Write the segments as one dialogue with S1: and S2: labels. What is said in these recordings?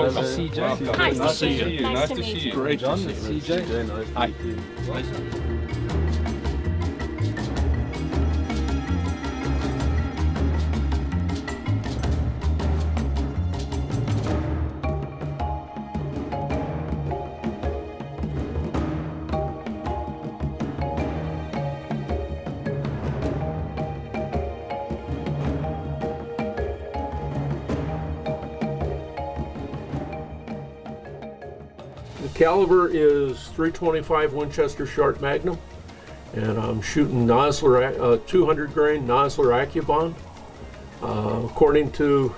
S1: Welcome. CJ.
S2: Nice to see you.
S3: Nice to see you.
S1: Great
S3: John,
S1: to see you.
S3: CJ.
S1: Hi.
S3: Nice to meet you.
S4: The caliber is .325 Winchester Sharp Magnum, and I'm shooting Nosler 200 grain Nosler Accubon. According to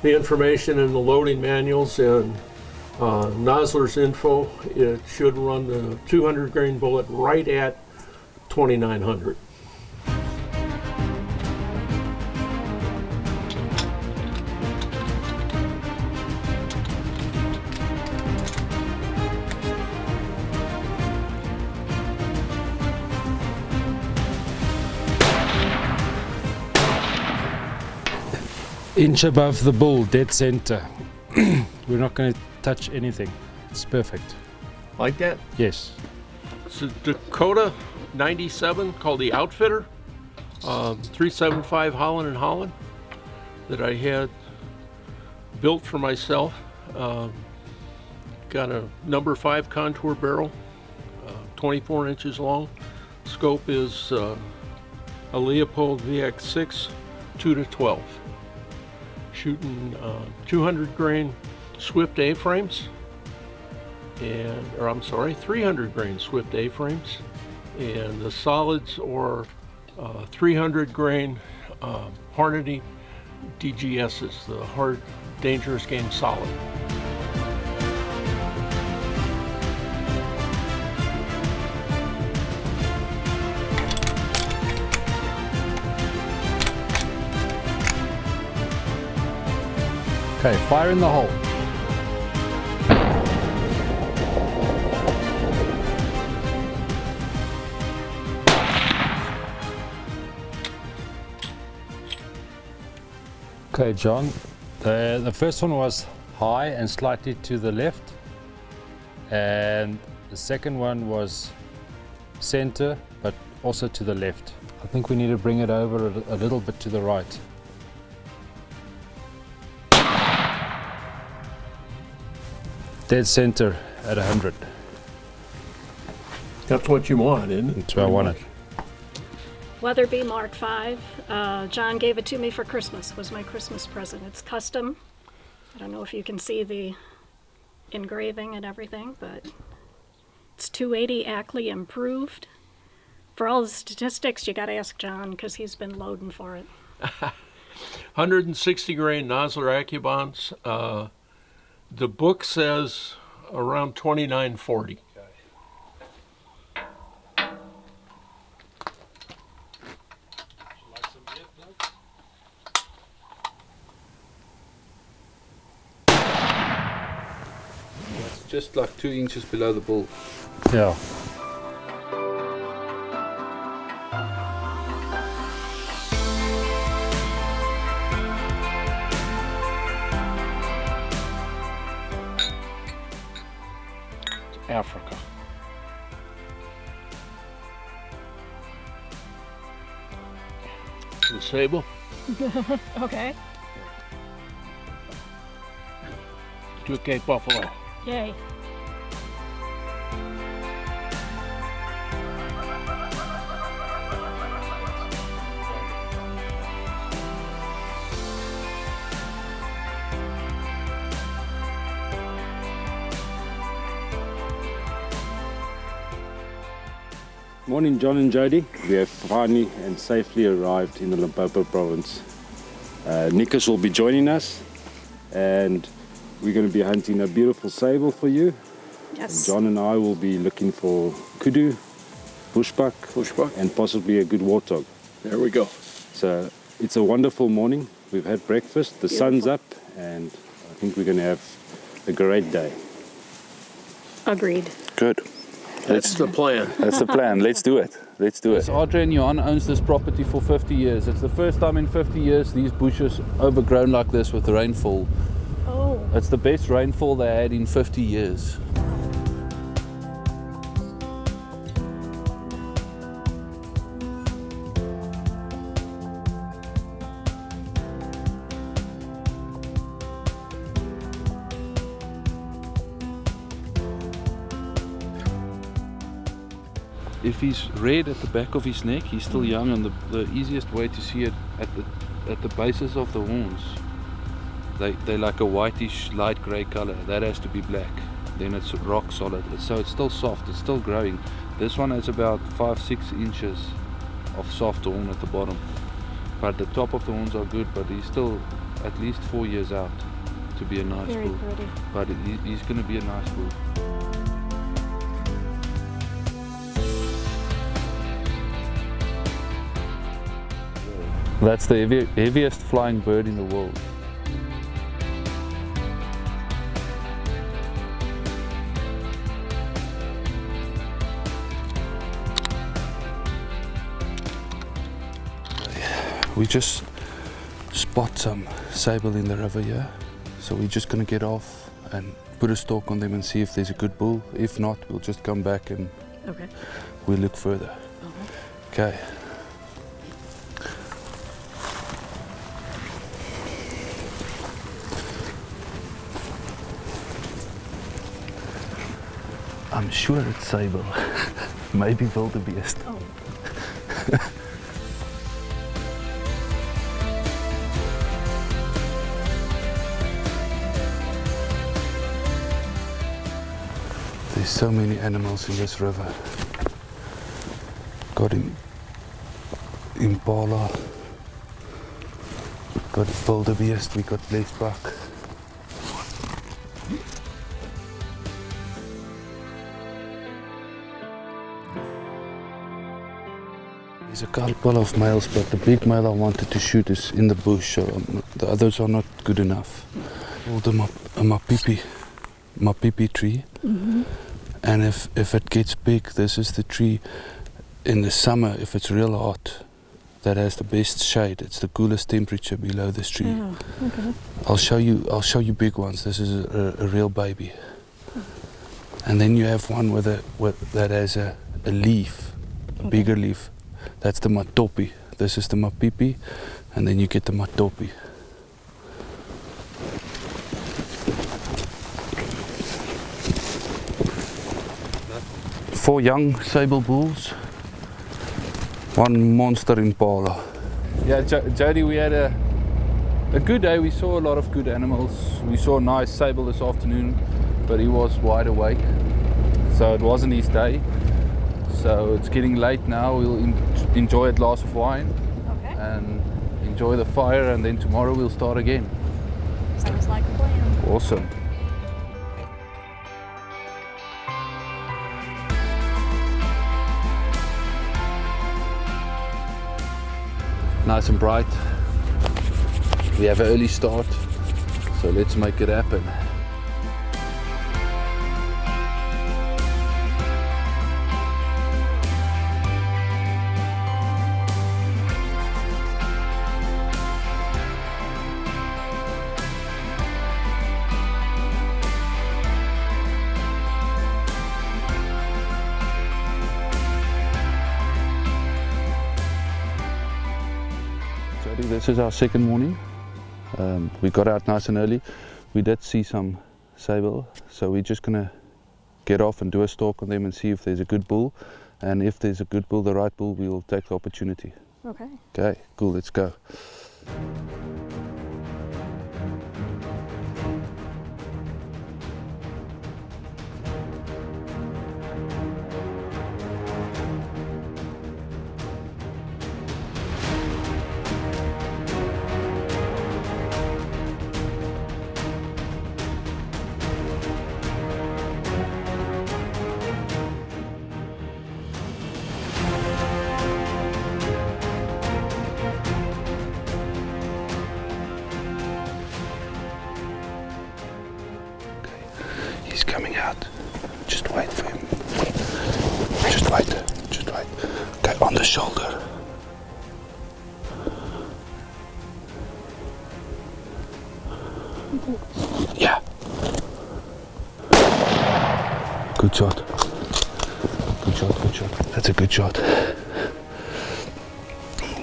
S4: the information in the loading manuals and Nosler's info, it should run the 200 grain bullet right at 2900.
S1: Inch above the bull, dead center. We're not going to touch anything. It's perfect.
S4: Like that?
S1: Yes.
S4: It's a Dakota 97 called the Outfitter, 375 Holland & Holland that I had built for myself. Got a number 5 contour barrel, 24 inches long. Scope is a Leopard VX6 2-12. Shooting 200 grain Swift A-frames, or I'm sorry, 300 grain Swift A-frames, and the solids are 300 grain Hornady DGSs, the hard dangerous game solid.
S1: Okay, fire in the hole. Okay, John, the first one was high and slightly to the left, and the second one was center but also to the left. I think we need to bring it over a little bit to the right. Dead center at 100.
S4: That's what you want, isn't it?
S1: That's what I wanted.
S2: Weatherby Mark V. John gave it to me for Christmas. Was my Christmas present. It's custom. I don't know if you can see the engraving and everything, but it's 280 Ackley improved. For all the statistics, you got to ask John because he's been loading for it.
S4: 160 grain Nosler Accubons. The book says around 2940.
S3: It's just like 2 inches below the bull.
S1: Yeah.
S4: Africa. The Sable.
S2: Okay.
S4: To Cape Buffalo.
S2: Yay.
S5: Morning, John and Jody. We have finally and safely arrived in the Limpopo province. Nicholas will be joining us, and we're going to be hunting a beautiful sable for you.
S2: Yes.
S5: John and I will be looking for kudu, bushbuck, and possibly a good warthog.
S4: There we go.
S5: So it's a wonderful morning. We've had breakfast, the sun's up, and I think we're going to have a great day.
S2: Agreed.
S6: Good.
S4: That's the plan.
S6: That's the plan. Let's do it. Let's do it.
S7: Adrian Johan owns this property for 50 years. It's the first time in 50 years these bushes overgrown like this with the rainfall.
S2: Oh.
S7: It's the best rainfall they had in 50 years. If he's red at the back of his neck, he's still young, and the easiest way to see it at the bases of the horns. They're like a whitish light grey color. That has to be black. Then it's rock solid. So it's still soft, it's still growing. This one has about 5-6 inches of soft horn at the bottom. But the top of the horns are good, but he's still at least 4 years out to be a nice
S2: Very
S7: bull.
S2: pretty.
S7: But he's going to be a nice bull. That's the heaviest flying bird in the world. We just spot some sable in the river here, so we're just gonna get off and put a stalk on them and see if there's a good bull. If not, we'll just come back and we'll look further. Okay. I'm sure it's Sable, maybe wildebeest.
S2: Oh.
S7: There's so many animals in this river. Got impala, got wildebeest, we got Bushbuck. There's a couple of males, but the big male I wanted to shoot is in the bush, so the others are not good enough. Hold them up on my pipi tree. And if it gets big, this is the tree in the summer, if it's real hot, that has the best shade. It's the coolest temperature below this tree.
S2: Yeah, okay.
S7: I'll show you big ones. This is a real baby. And then you have one that has a leaf, a bigger leaf. That's the matopi. This is the mapipi, and then you get the matopi. Four young sable bulls, one monster impala. Yeah, Jody, we had a good day. We saw a lot of good animals. We saw a nice sable this afternoon, but he was wide awake, so it wasn't his day. So it's getting late now. We'll enjoy a glass of wine and enjoy the fire, and then tomorrow we'll start again.
S2: Sounds like a plan.
S7: Awesome. Nice and bright. We have an early start, so let's make it happen. This is our second morning. We got out nice and early. We did see some sable, so we're just gonna get off and do a stalk on them and see if there's a good bull. And if there's a good bull, the right bull, we'll take the opportunity.
S2: Okay.
S7: Okay, cool, let's go.
S3: Good shot. Good shot, good shot. That's a good shot.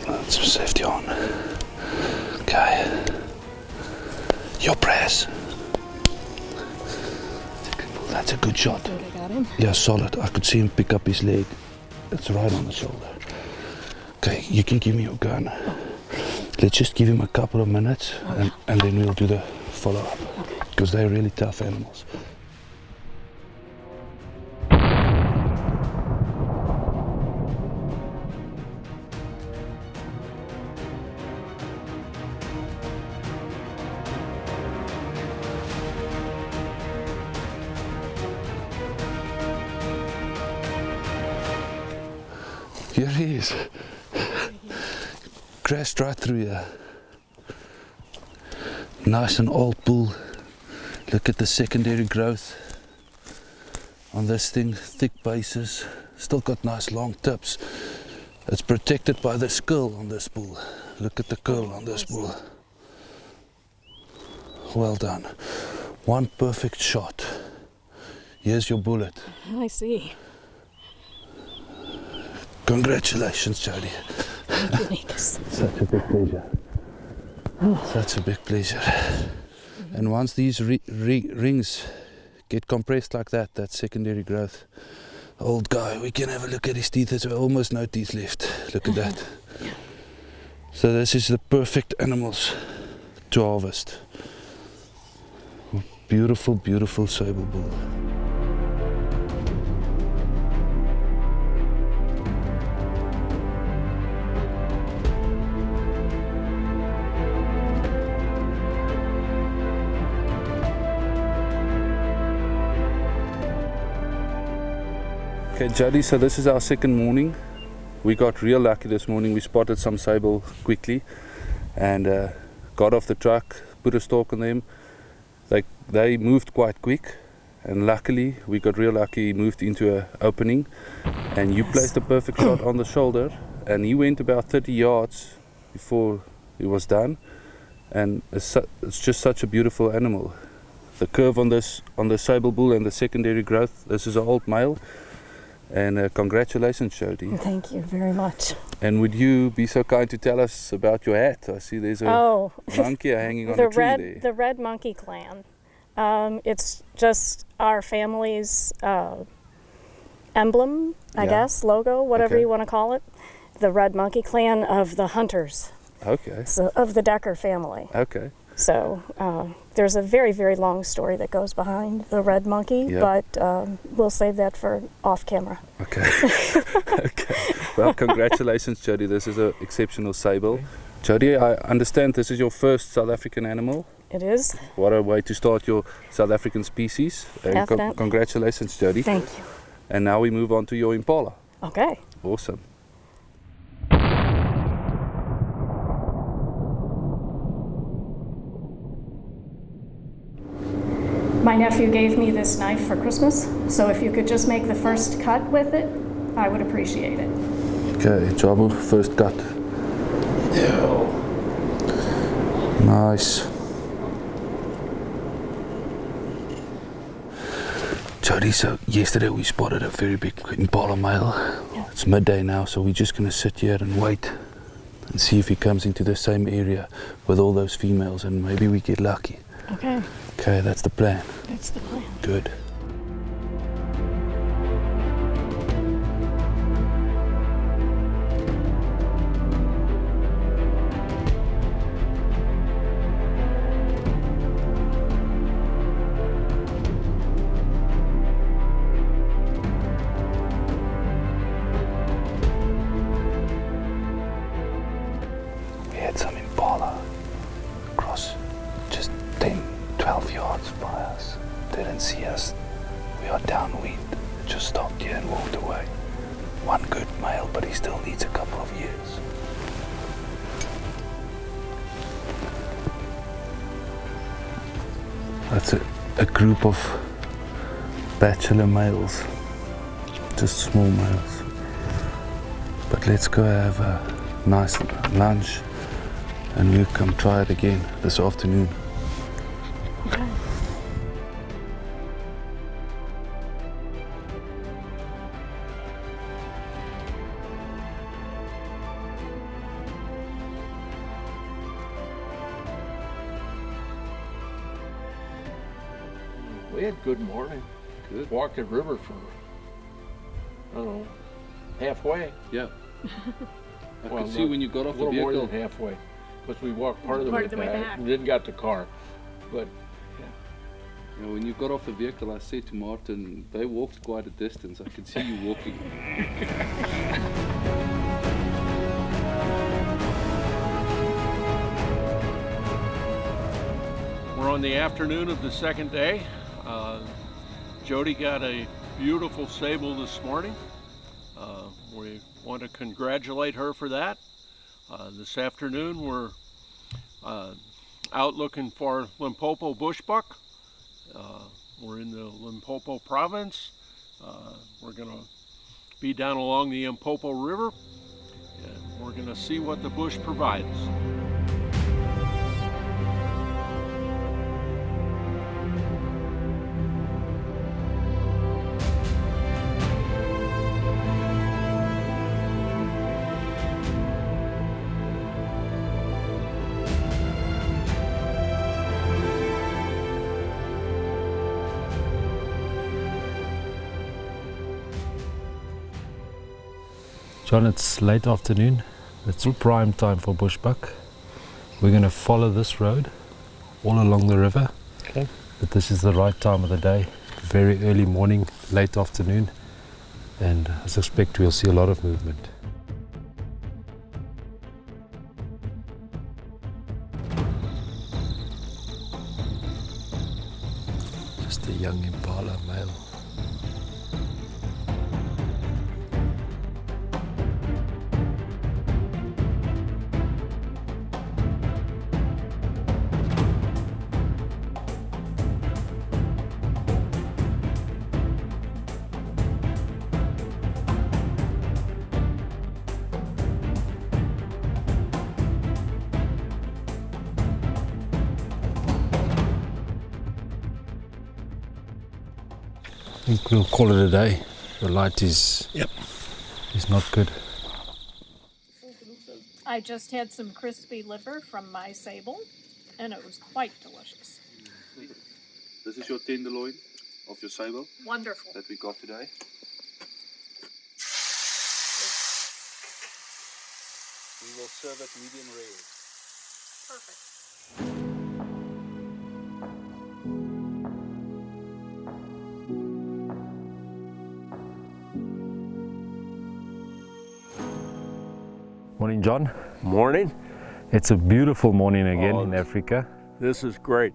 S3: Let's safety on. Okay. Your press. That's a good shot.
S2: Good, I got him.
S3: Yeah, solid. I could see him pick up his leg. It's right on the shoulder. Okay, you can give me your gun. Let's just give him a couple of minutes and then we'll do the follow-up. Because they're really tough animals. Here he is. Crashed right through here. Nice and old bull. Look at the secondary growth on this thing, thick bases. Still got nice long tips. It's protected by the skull on this bull. Look at the curl on this bull. Well done. One perfect shot. Here's your bullet.
S2: I see.
S3: Congratulations, Jody.
S2: Thank you, Nikas.
S3: Such a big pleasure. Such a big pleasure. And once these rings get compressed like that, that secondary growth, old guy, we can have a look at his teeth. There's almost no teeth left. Look at that. So this is the perfect animals to harvest. Beautiful, beautiful Sable bull.
S7: Okay, Jody, so this is our second morning. We got real lucky this morning. We spotted some sable quickly and got off the truck, put a stalk on them. They moved quite quick, and luckily we got real lucky, moved into an opening, and you placed a perfect shot on the shoulder, and he went about 30 yards before he was done, and it's just such a beautiful animal. The curve on the Sable bull and the secondary growth, this is an old male. And congratulations, Jody.
S2: Thank you very much.
S7: And would you be so kind to tell us about your hat? I see there's a monkey hanging on a tree there.
S2: The Red Monkey Clan. It's just our family's emblem, I guess, logo, whatever you want to call it. The Red Monkey Clan of the hunters.
S7: Okay.
S2: So of the Decker family.
S7: Okay.
S2: So there's a very, very long story that goes behind the red monkey, but we'll save that for off camera.
S7: Okay. Okay. Well, congratulations, Jody. This is an exceptional Sable. Jody, I understand this is your first South African animal.
S2: It is.
S7: What a way to start your South African species. And congratulations, Jody.
S2: Thank you.
S7: And now we move on to your Impala.
S2: Okay.
S7: Awesome.
S2: My nephew gave me this knife for Christmas, so if you could just make the first cut with it, I would appreciate it.
S3: Okay, Jabu, first cut. Yeah. Nice. Jody, so yesterday we spotted a very big Impala male. Yeah. It's midday now, so we're just going to sit here and wait and see if he comes into the same area with all those females, and maybe we get lucky.
S2: Okay.
S3: Okay, that's the plan.
S2: That's the plan.
S3: Good. We had some Impala across just 10, 12 yards by us. Didn't see us. We are downwind. Just stopped here and walked away. One good male, but he still needs a couple of years. That's a group of bachelor males. Just small males. But let's go have a nice lunch and we'll come try it again this afternoon.
S4: We had good morning.
S7: Good.
S4: Walked the river for, I don't know, halfway.
S7: Yeah. I
S4: Well,
S7: could see when you got
S4: A
S7: off the
S4: little more
S7: vehicle.
S4: than halfway, because we walked part of the way back.
S2: back.
S4: Then got the car, but
S7: You know, when you got off the vehicle, I said to Martin, they walked quite a distance. I could see you walking.
S4: we're on the afternoon of the second day. Jody got a beautiful Sable this morning. We want to congratulate her for that. This afternoon we're out looking for Limpopo Bushbuck. We're in the Limpopo province. We're going to be down along the Limpopo River, and we're going to see what the bush provides.
S1: John, it's late afternoon. It's prime time for Bushbuck. We're going to follow this road all along the river.
S4: Okay.
S1: But this is the right time of the day. Very early morning, late afternoon. And I suspect we'll see a lot of movement. Just a young impala male. I think we'll call it a day. The light is not good.
S2: I just had some crispy liver from my Sable, and it was quite delicious.
S7: This is your tenderloin of your Sable
S2: Wonderful.
S7: that we got today. We will serve it medium rare.
S2: Perfect.
S1: Morning, John.
S4: Morning.
S1: It's a beautiful morning again
S4: Oh,
S1: in Africa.
S4: This is great.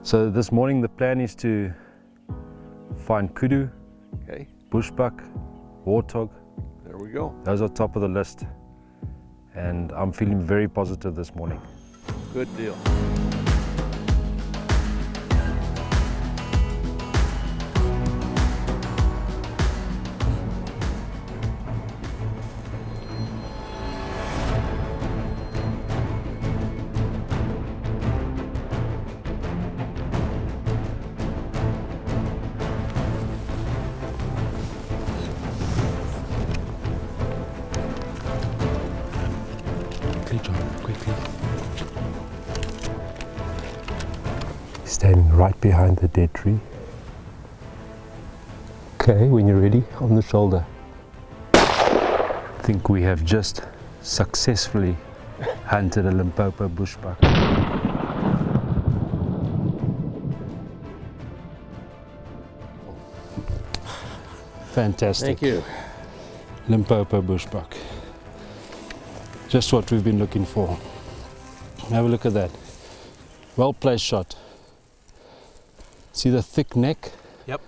S1: So this morning the plan is to find Kudu,
S4: Okay,
S1: Bushbuck, Warthog.
S4: there we go.
S1: Those are top of the list. And I'm feeling very positive this morning.
S4: Good deal.
S1: Quickly, John, quickly. Standing right behind the dead tree. Okay, when you're ready, on the shoulder. I think we have just successfully hunted a Limpopo Bushbuck. Fantastic.
S4: Thank you.
S1: Limpopo Bushbuck. Just what we've been looking for. Have a look at that. Well placed shot. See the thick neck?
S4: Yep.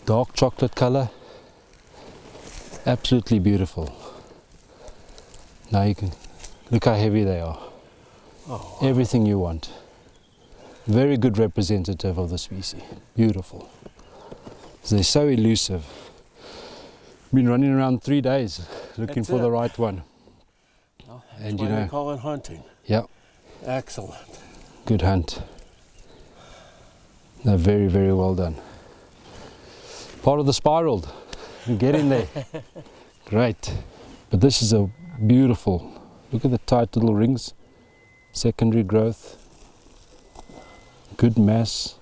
S1: Dark chocolate color. Absolutely beautiful. Now you can look how heavy they are.
S4: Oh,
S1: Everything you want. Very good representative of the species. Beautiful. They're so elusive. Been running around 3 days looking
S4: That's
S1: for
S4: it.
S1: the right one.
S4: well, that's
S1: And
S4: why
S1: you know-
S4: they call it hunting.
S1: Yeah,
S4: Excellent.
S1: good hunt. No, very, very well done. Part of the spiraled. Get in there. Great. But this is a beautiful, look at the tight little rings. Secondary growth. Good mass.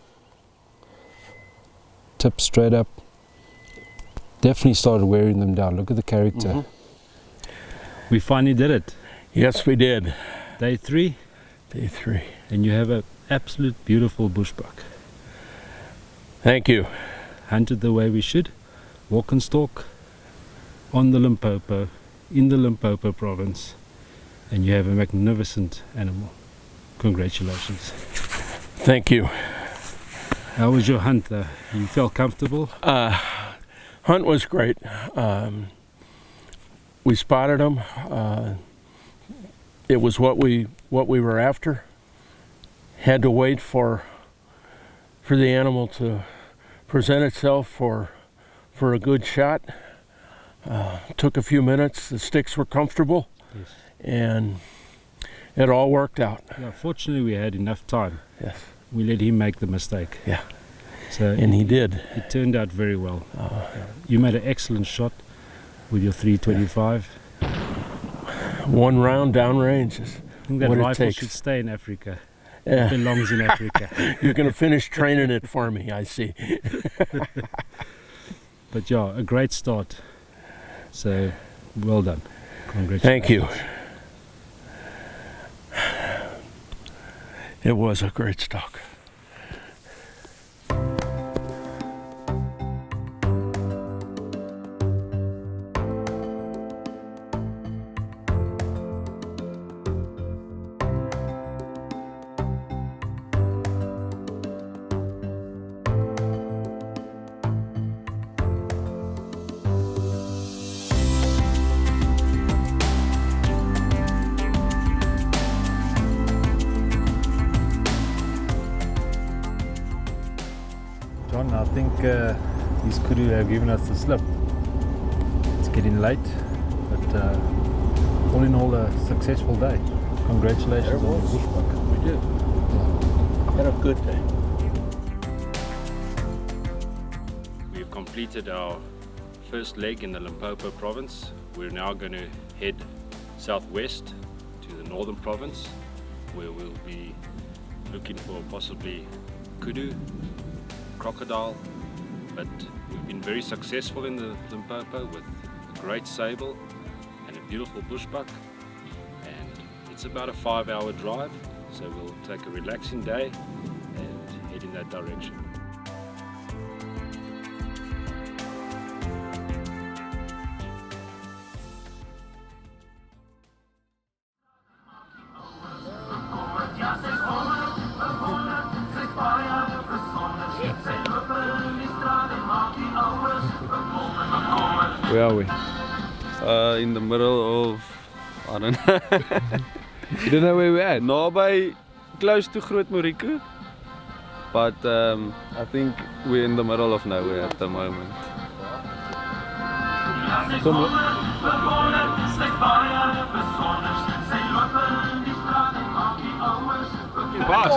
S1: tip straight up. Definitely started wearing them down. Look at the character. We finally did it.
S4: Yes, we did.
S1: Day 3.
S4: Day 3.
S1: And you have an absolute beautiful bushbuck.
S4: Thank you.
S1: Hunted the way we should. Walk and stalk on the Limpopo, in the Limpopo province. And you have a magnificent animal. Congratulations.
S4: Thank you.
S1: How was your hunt though? You felt comfortable?
S4: Hunt was great. We spotted them. It was what we were after. Had to wait for the animal to present itself for a good shot. Took a few minutes. The sticks were comfortable,
S1: Yes.
S4: and it all worked out.
S1: Yeah, fortunately we had enough time.
S4: Yes.
S1: We let him make the mistake.
S4: Yeah.
S1: So
S4: And he did.
S1: it turned out very well. You made an excellent shot with your 325.
S4: One round downrange is
S1: I think that
S4: what it
S1: rifle
S4: takes.
S1: should stay in Africa. It
S4: Yeah.
S1: belongs in Africa.
S4: You're going to finish training it for me, I see.
S1: But yeah, a great start. So well done. Congratulations.
S4: Thank you. It was a great stock.
S1: John, I think these Kudu have given us the slip. It's getting late, but all in all a successful day. Congratulations on the bushbuck.
S4: We did. Had a good day.
S5: We've completed our first leg in the Limpopo province. We're now going to head southwest to the northern province, where we'll be looking for possibly Kudu, Crocodile, but we've been very successful in the Limpopo with a great Sable and a beautiful bushbuck, and it's about a 5-hour drive, so we'll take a relaxing day and head in that direction.
S8: Where are we? In the middle of, I don't know.
S7: You don't know where we're at?
S8: Naby, close to Groot Moriku. But I think we're in the middle of nowhere at the moment.
S7: Boss!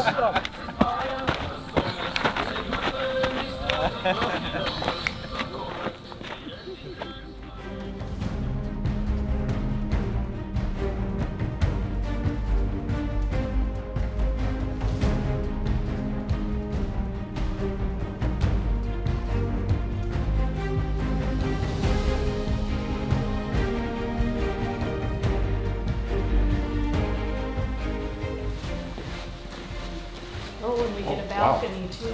S2: Oh, and we get a balcony too.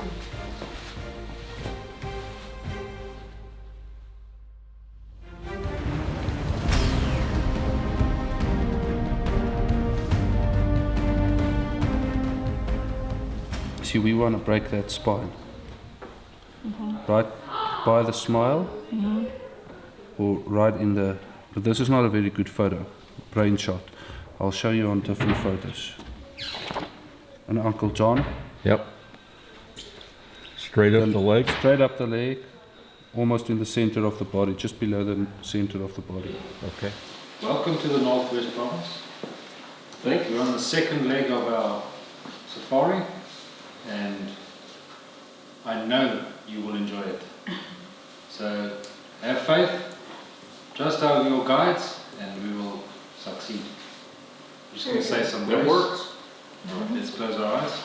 S9: See, we want to break that spine. Right by the smile, or right in the, but this is not a very good photo, brain shot. I'll show you on different photos. And Uncle John,
S6: Yep. Straight up the leg.
S9: straight up the leg, almost in the center of the body, just below the center of the body.
S6: Okay.
S1: Welcome to the Northwest Province.
S4: Thank you.
S1: We're on the second leg of our safari, and I know you will enjoy it. So have faith, trust your guides, and we will succeed. I'm just going to say some grace.
S4: It works.
S1: Let's close our eyes.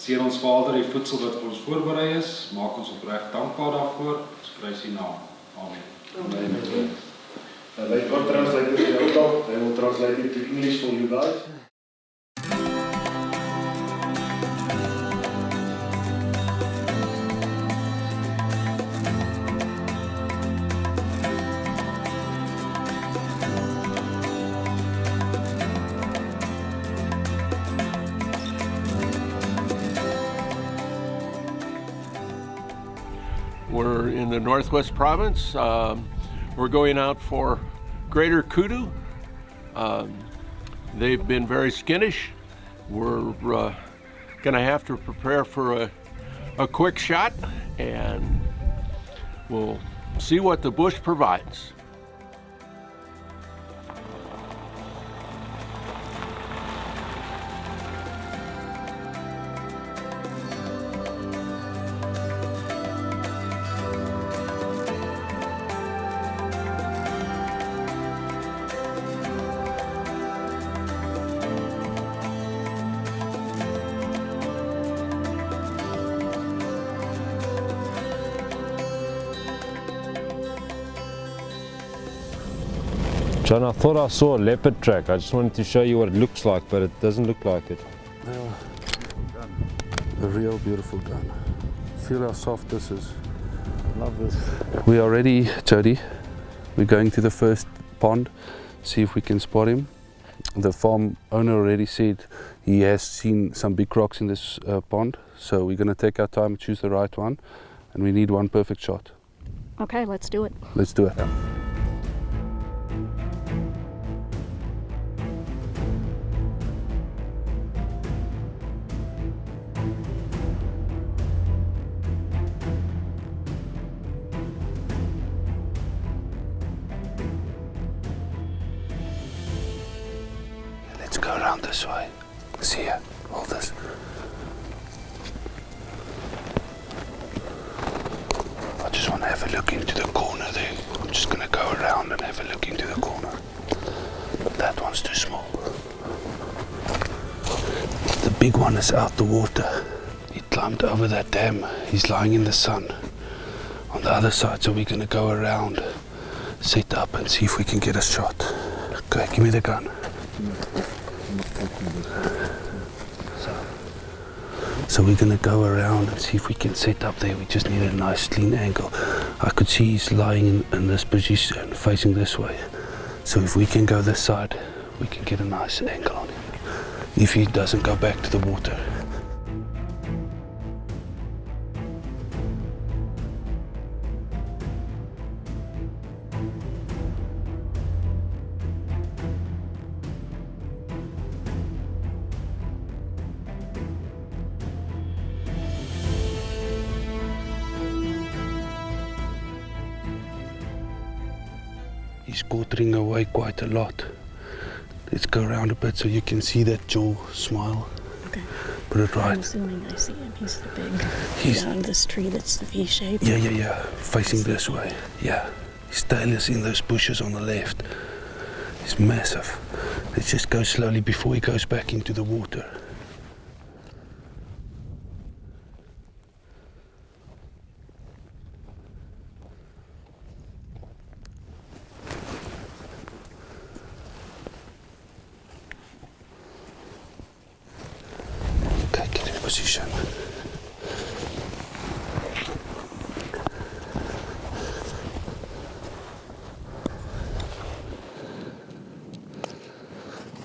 S9: Seën ons Vader die voedsel wat vir ons voorberei is, maak ons opreg dankbaar daarvoor. Ons prys U naam. Amen.
S10: Amen. They got translated to the top. They will translate it to English for you guys.
S4: We're in the Northwest Province. We're going out for greater Kudu. They've been very skittish. We're gonna have to prepare for a quick shot, and we'll see what the bush provides.
S1: John, I thought I saw a leopard track. I just wanted to show you what it looks like, but it doesn't look like it.
S3: A real beautiful gun. Feel how soft this is.
S10: Love this.
S3: We are ready, Jody. We're going to the first pond, see if we can spot him. The farm owner already said he has seen some big crocs in this pond, so we're going to take our time, choose the right one, and we need one perfect shot.
S2: Okay, let's do it.
S3: Let's do it. Let's go around this way. See here, hold this. I just want to have a look into the corner there. I'm just going to go around and have a look into the corner. That one's too small. The big one is out the water. He climbed over that dam. He's lying in the sun on the other side, so we're going to go around, set up and see if we can get a shot. Okay, give me the gun. So we're going to go around and see if we can set up there. We just need a nice clean angle. I could see he's lying in this position facing this way. So if we can go this side, we can get a nice angle on him. If he doesn't go back to the water. He's quartering away quite a lot. Let's go around a bit so you can see that jaw smile.
S2: Okay.
S3: Put it right.
S2: I'm assuming I see him. He's the big, down this tree that's the V shape.
S3: Yeah. Facing this way. Yeah. His tail is in those bushes on the left. He's massive. Let's just go slowly before he goes back into the water. Position.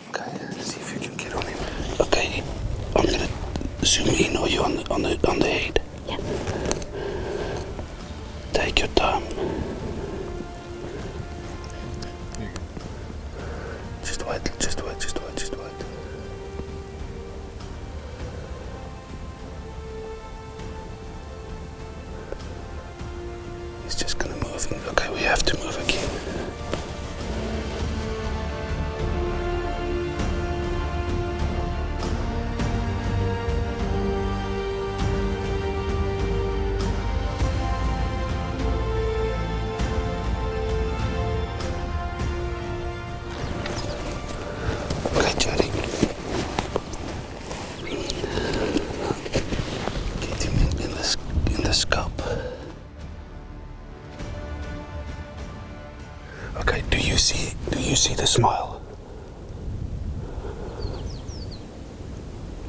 S3: Okay, see if you can get on him. Okay, I'm gonna zoom in. Are you on the head?
S2: Yeah.
S3: Take your time. Just wait. He's just gonna move. Okay, we have to move again. Okay, Jody. Okay, do you see the smile?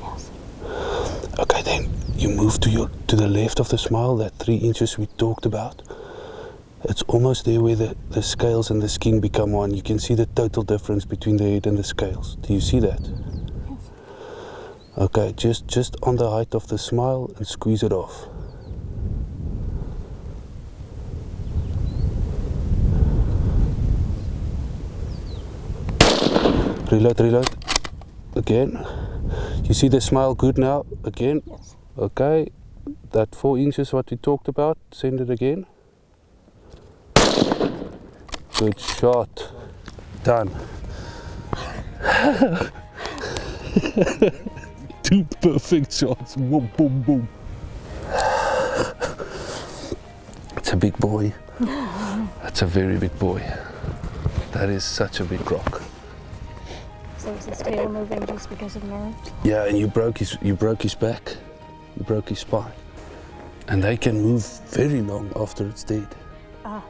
S2: Yes.
S3: Okay, then you move to the left of the smile, that 3 inches we talked about. It's almost there where the scales and the skin become one. You can see the total difference between the head and the scales. Do you see that?
S2: Yes.
S3: Okay, just on the height of the smile and squeeze it off. Reload. Again. You see the smile good now? Again?
S2: Yes.
S3: Okay. That 4 inches what we talked about, send it again. Good shot. Done. 2 perfect shots. Boom, boom, boom. It's a big boy. That's a very big boy. That is such a big croc.
S2: So is his tail moving just because of nerves?
S3: Yeah, and you broke his back. You broke his spine. And they can move very long after it's dead.
S2: Ah.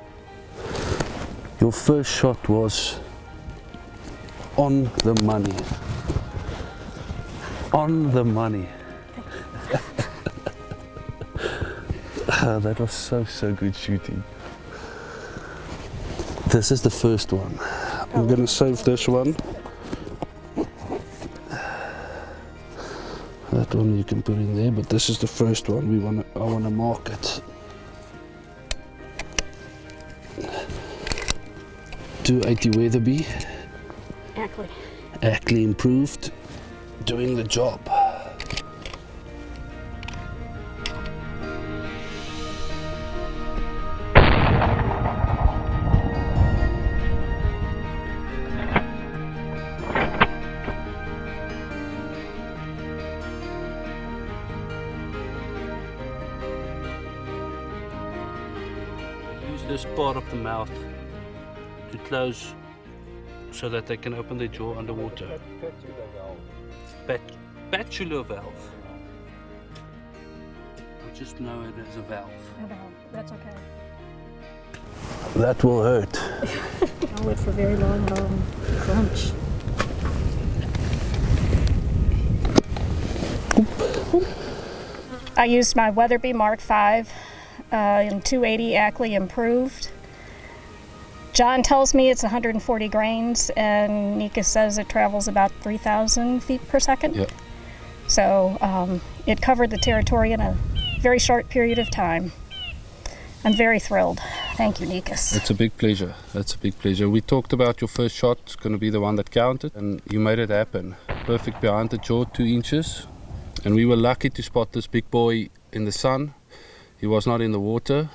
S3: Your first shot was on the money. On the money. That was so good shooting. This is the first one. I'm gonna save this one. That one you can put in there, but this is the first one. I wanna mark it. 280 Weatherby. Ackley improved, doing the job.
S9: Use this part of the mouth to close so that they can open their jaw underwater. Batular valve. I just know it as a valve.
S2: That's okay.
S3: That will hurt.
S2: I'll wait for very long crunch. I used my Weatherby Mark V in 280 Ackley improved. John tells me it's 140 grains, and Nika says it travels about 3,000 feet per second.
S3: Yep.
S2: So it covered the territory in a very short period of time. I'm very thrilled. Thank you, Nikas.
S9: It's a big pleasure. That's a big pleasure. We talked about your first shot. It's going to be the one that counted, and you made it happen. Perfect behind the jaw, 2 inches. And we were lucky to spot this big boy in the sun. He was not in the water.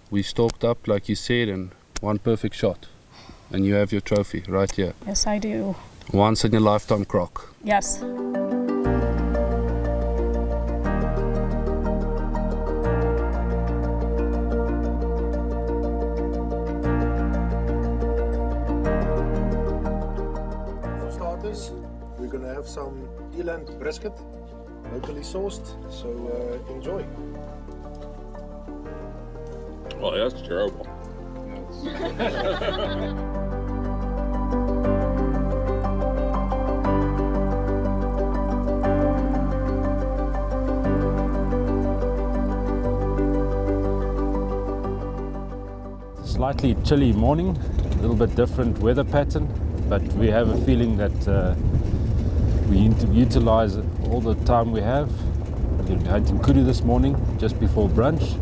S9: We stalked up, like you said, and one perfect shot. And you have your trophy right here.
S2: Yes, I do.
S9: Once in a lifetime croc.
S2: Yes.
S10: For starters, we're going to have some eland brisket, locally sourced, so enjoy.
S6: Oh, that's terrible.
S1: Slightly chilly morning, a little bit different weather pattern, but we have a feeling that we need to utilize all the time we have. We're going to be hunting kudu this morning just before brunch,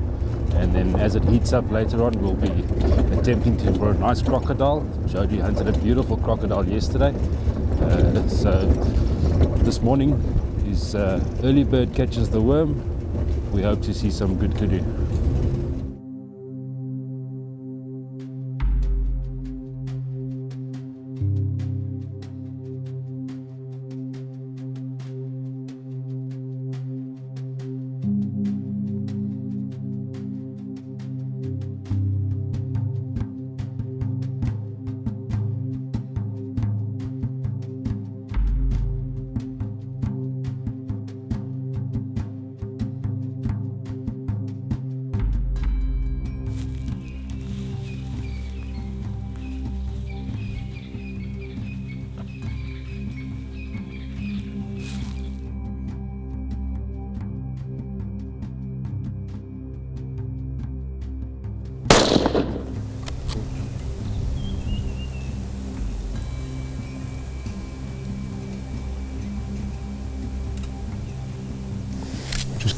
S1: and then as it heats up later on we'll be attempting to for a nice crocodile. Jody hunted a beautiful crocodile yesterday, so this morning is early bird catches the worm. We hope to see some good kudu.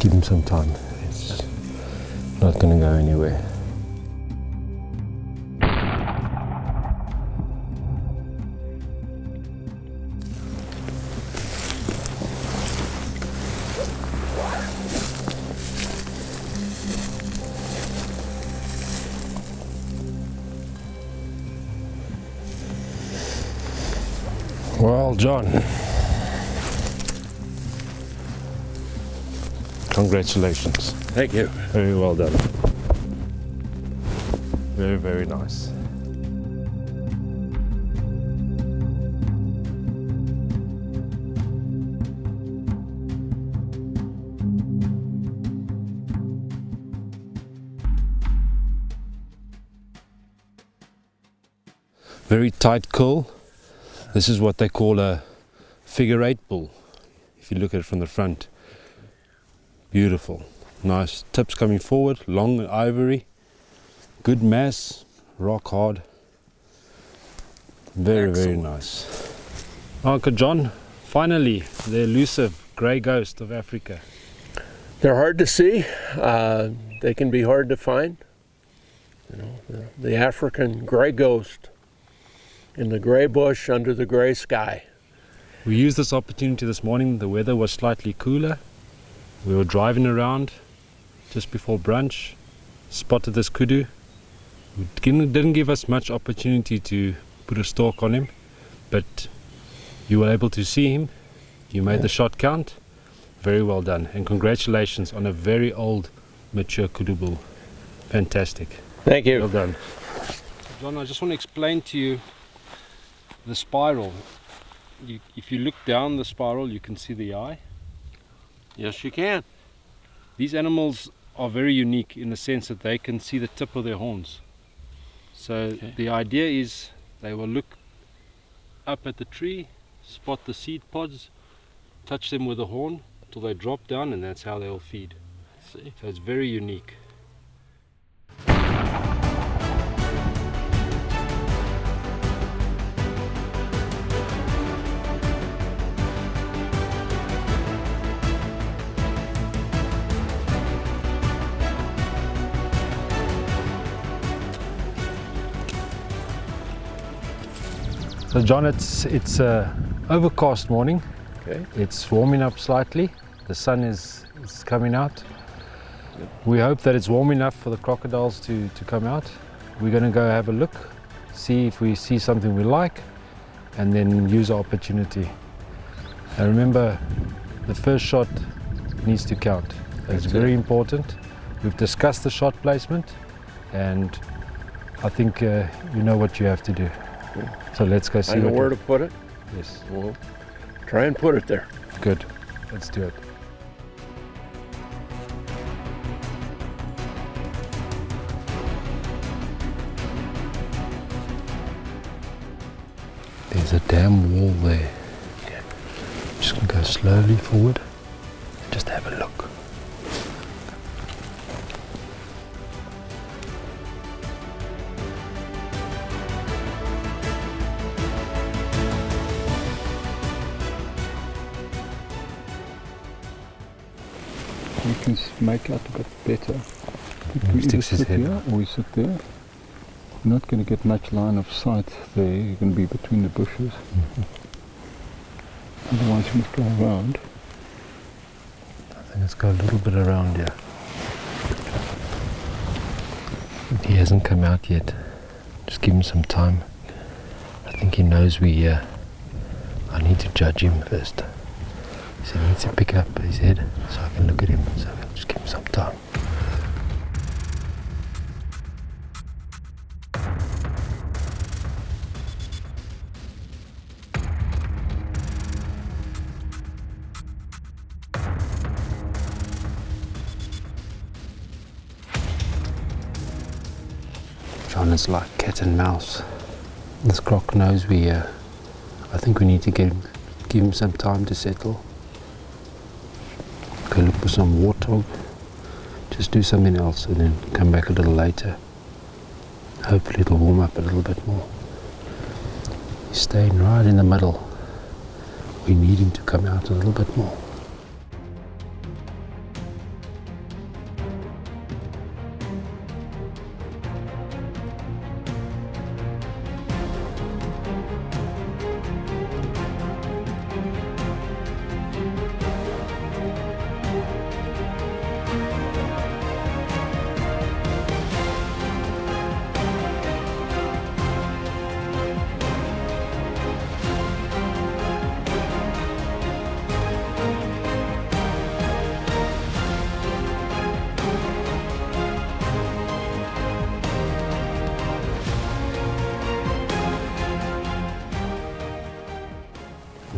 S1: give him some time. It's not going to go anywhere. Well, John, congratulations.
S4: Thank you.
S1: Very well done. Very, very nice. Very tight cull. This is what they call a figure 8 bull, if you look at it from the front. Beautiful. Nice tips coming forward, long ivory, good mass, rock hard. Very, very nice. Uncle John, finally, the elusive grey ghost of Africa.
S4: They're hard to see. They can be hard to find. You know, the African grey ghost in the grey bush under the grey sky.
S1: We used this opportunity this morning. The weather was slightly cooler. We were driving around just before brunch, spotted this kudu. It didn't give us much opportunity to put a stalk on him, but you were able to see him. You made the shot count. Very well done, and congratulations on a very old, mature kudu bull. Fantastic.
S4: Thank you.
S1: Well done. John, I just want to explain to you the spiral. If you look down the spiral, you can see the eye.
S4: Yes, you can.
S1: These animals are very unique in the sense that they can see the tip of their horns. So the idea is they will look up at the tree, spot the seed pods, touch them with a horn until they drop down, and that's how they'll feed.
S4: See?
S1: So it's very unique. So John, it's overcast morning.
S4: Okay.
S1: It's warming up slightly. The sun is coming out. We hope that it's warm enough for the crocodiles to come out. We're going to go have a look, see if we see something we like, and then use our opportunity. And remember, the first shot needs to count. It's very important. We've discussed the shot placement, and I think you know what you have to do. So let's go see.
S4: I know where to put it.
S1: Yes.
S4: We'll try and put it there.
S1: Good. Let's do it. There's a damn wall there. Okay. Just gonna go slowly forward. Just have a look.
S11: You can make out a bit better.
S1: He sticks his head
S11: here, or we sit there. You're not going to get much line of sight there. You're going to be between the bushes. Otherwise you must go around.
S1: I think let's go a little bit around here. He hasn't come out yet. Just give him some time. I think he knows we're here. I need to judge him first. So he needs to pick up his head so I can look at him. So I'll just give him some time. John, it's like cat and mouse. This croc knows we're here. I think we need to give him some time to settle. Go look for some warthog. Just do something else and then come back a little later. Hopefully it'll warm up a little bit more. He's staying right in the middle. We need him to come out a little bit more.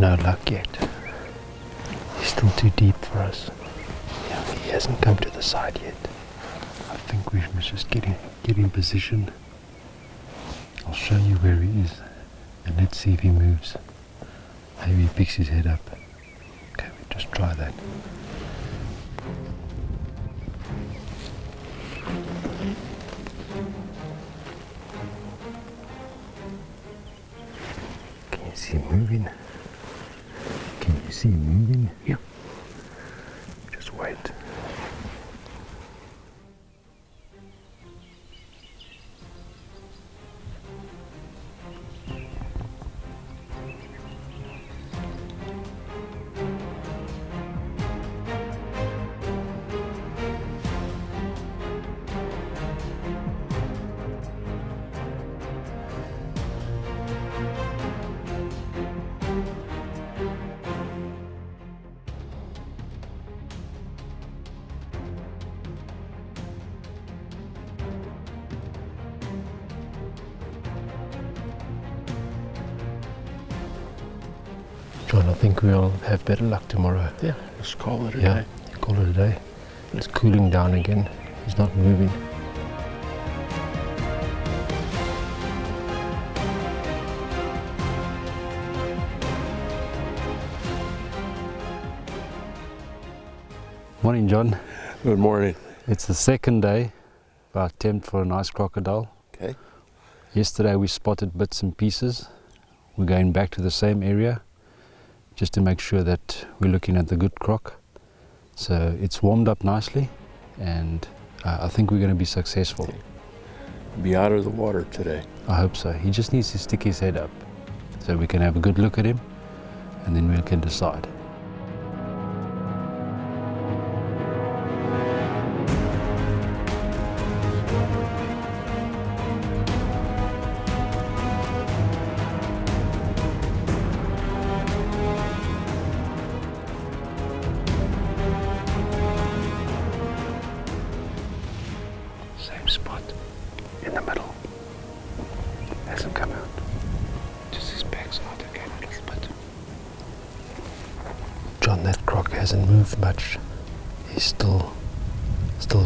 S12: no luck yet. He's still too deep for us. Yeah, he hasn't come to the side yet. I think we must just get in position. I'll show you where he is, and let's see if he moves. Maybe he picks his head up. Okay, we just try that. Can you see him moving? Can you see him moving? Yeah. Just wait. John, I think we'll have better luck tomorrow.
S13: Yeah, let's call it a
S12: Yeah,
S13: day.
S12: call it a day. It's cooling down again. He's not moving. Morning, John.
S13: Good morning.
S12: It's the second day of our attempt for a nice crocodile.
S13: Okay.
S12: Yesterday we spotted bits and pieces. We're going back to the same area just to make sure that we're looking at the good croc. So it's warmed up nicely, and I think we're going to be successful.
S13: Okay. Be out of the water today.
S12: I hope so. He just needs to stick his head up so we can have a good look at him, and then we can decide. Same spot in the middle. Hasn't come out. Just his back's out again a little bit. John, that croc hasn't moved much. He's still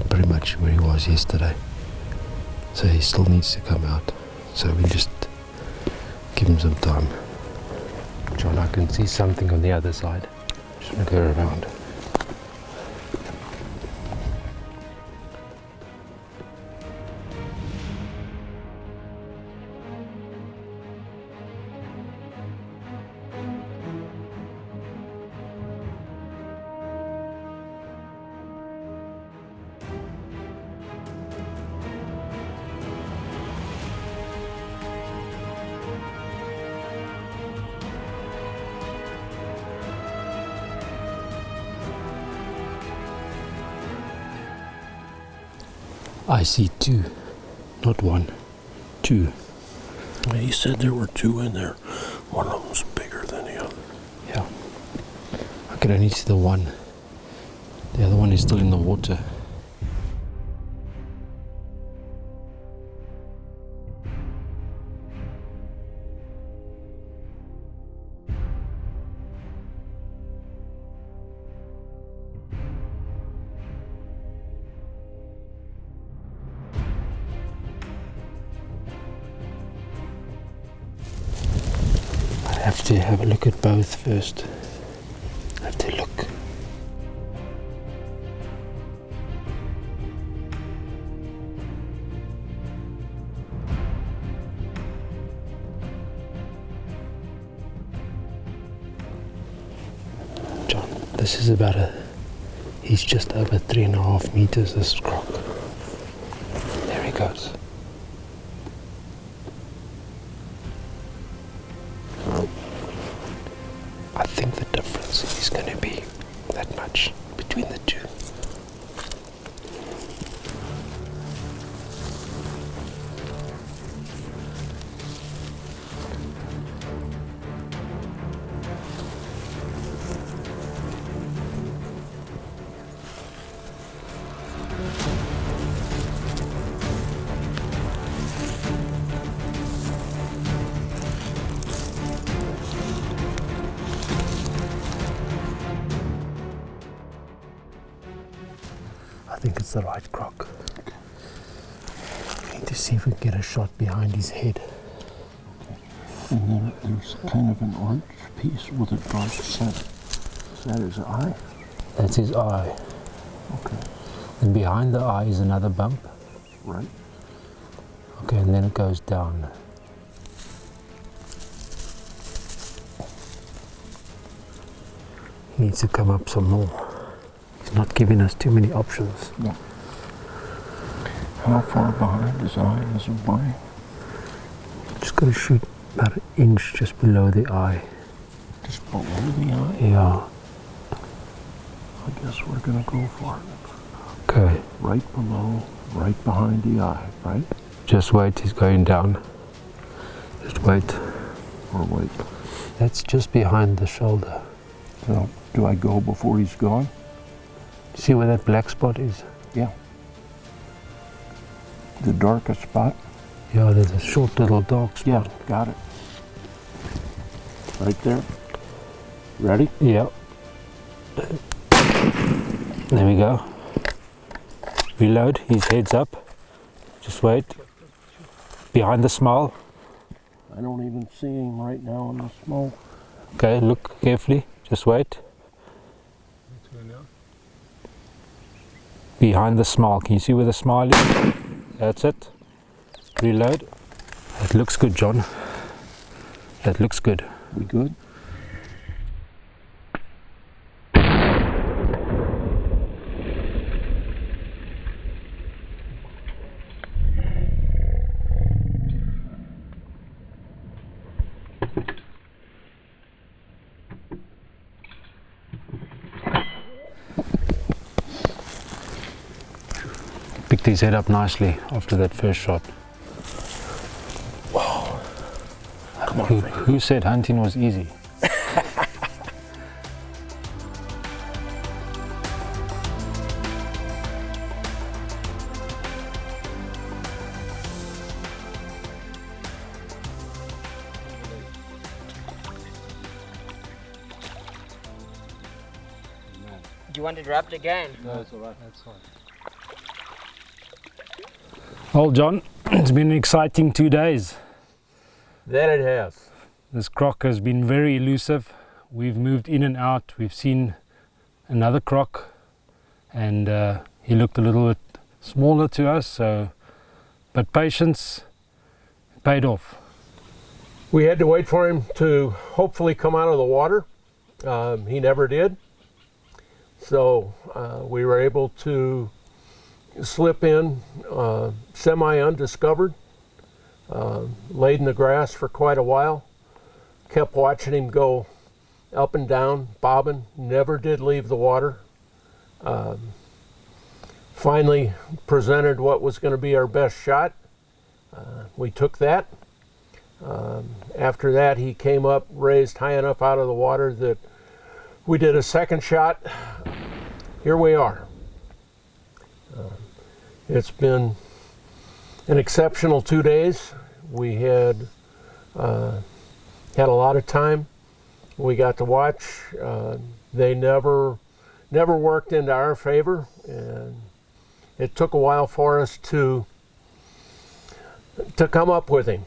S12: pretty much where he was yesterday. So he still needs to come out. So we just give him some time. John, I can see something on the other side. Just gonna go around. I see two, not one, two.
S13: He said there were two in there. One of them's bigger than the other.
S12: Yeah. I can only see the one. The other one is still in the water. I have to have a look at both first. I have to look. John, this is about he's just over 3.5 meters, this croc. There he goes. I think the difference is going to be that much between the two. it's the right croc. We need to see if we can get a shot behind his head.
S13: And then there's kind of an orange piece with a dark center. Is that his eye?
S12: That's his eye.
S13: Okay.
S12: And behind the eye is another bump.
S13: Right.
S12: Okay, and then it goes down. He needs to come up some more. He's not giving us too many options.
S13: No. How far behind his eye is a line?
S12: Just got to shoot about an inch just below the eye.
S13: Just below the eye?
S12: Yeah.
S13: I guess we're going to go for it.
S12: Okay.
S13: Right below, right behind the eye, right?
S12: Just wait, he's going down. Just wait.
S13: Or wait.
S12: That's just behind the shoulder.
S13: So, do I go before he's gone?
S12: See where that black spot is?
S13: Yeah. The darkest spot?
S12: Yeah, there's a short little dark spot.
S13: Yeah, got it. Right there. Ready?
S12: Yeah. There we go. Reload, his head's up. Just wait. Behind the smile.
S13: I don't even see him right now in the smoke.
S12: Okay, look carefully. Just wait. Behind the smile. Can you see where the smile is? That's it. Reload. That looks good, John. That looks good.
S13: We good?
S12: Picked his head up nicely after that first shot.
S13: Wow. Come on,
S12: Who said hunting was easy?
S14: Do you want to drop it again?
S7: No, it's alright. That's fine.
S12: Well, John, it's been an exciting 2 days.
S4: That it has.
S12: This croc has been very elusive. We've moved in and out. We've seen another croc, and he looked a little bit smaller to us. But patience paid off.
S4: We had to wait for him to hopefully come out of the water. He never did. So we were able to slip in semi-undiscovered, laid in the grass for quite a while, kept watching him go up and down, bobbing, never did leave the water. Finally presented what was going to be our best shot. We took that. After that, he came up, raised high enough out of the water that we did a second shot. Here we are. It's been an exceptional 2 days. We had a lot of time. We got to watch. They never worked into our favor, and it took a while for us to come up with him.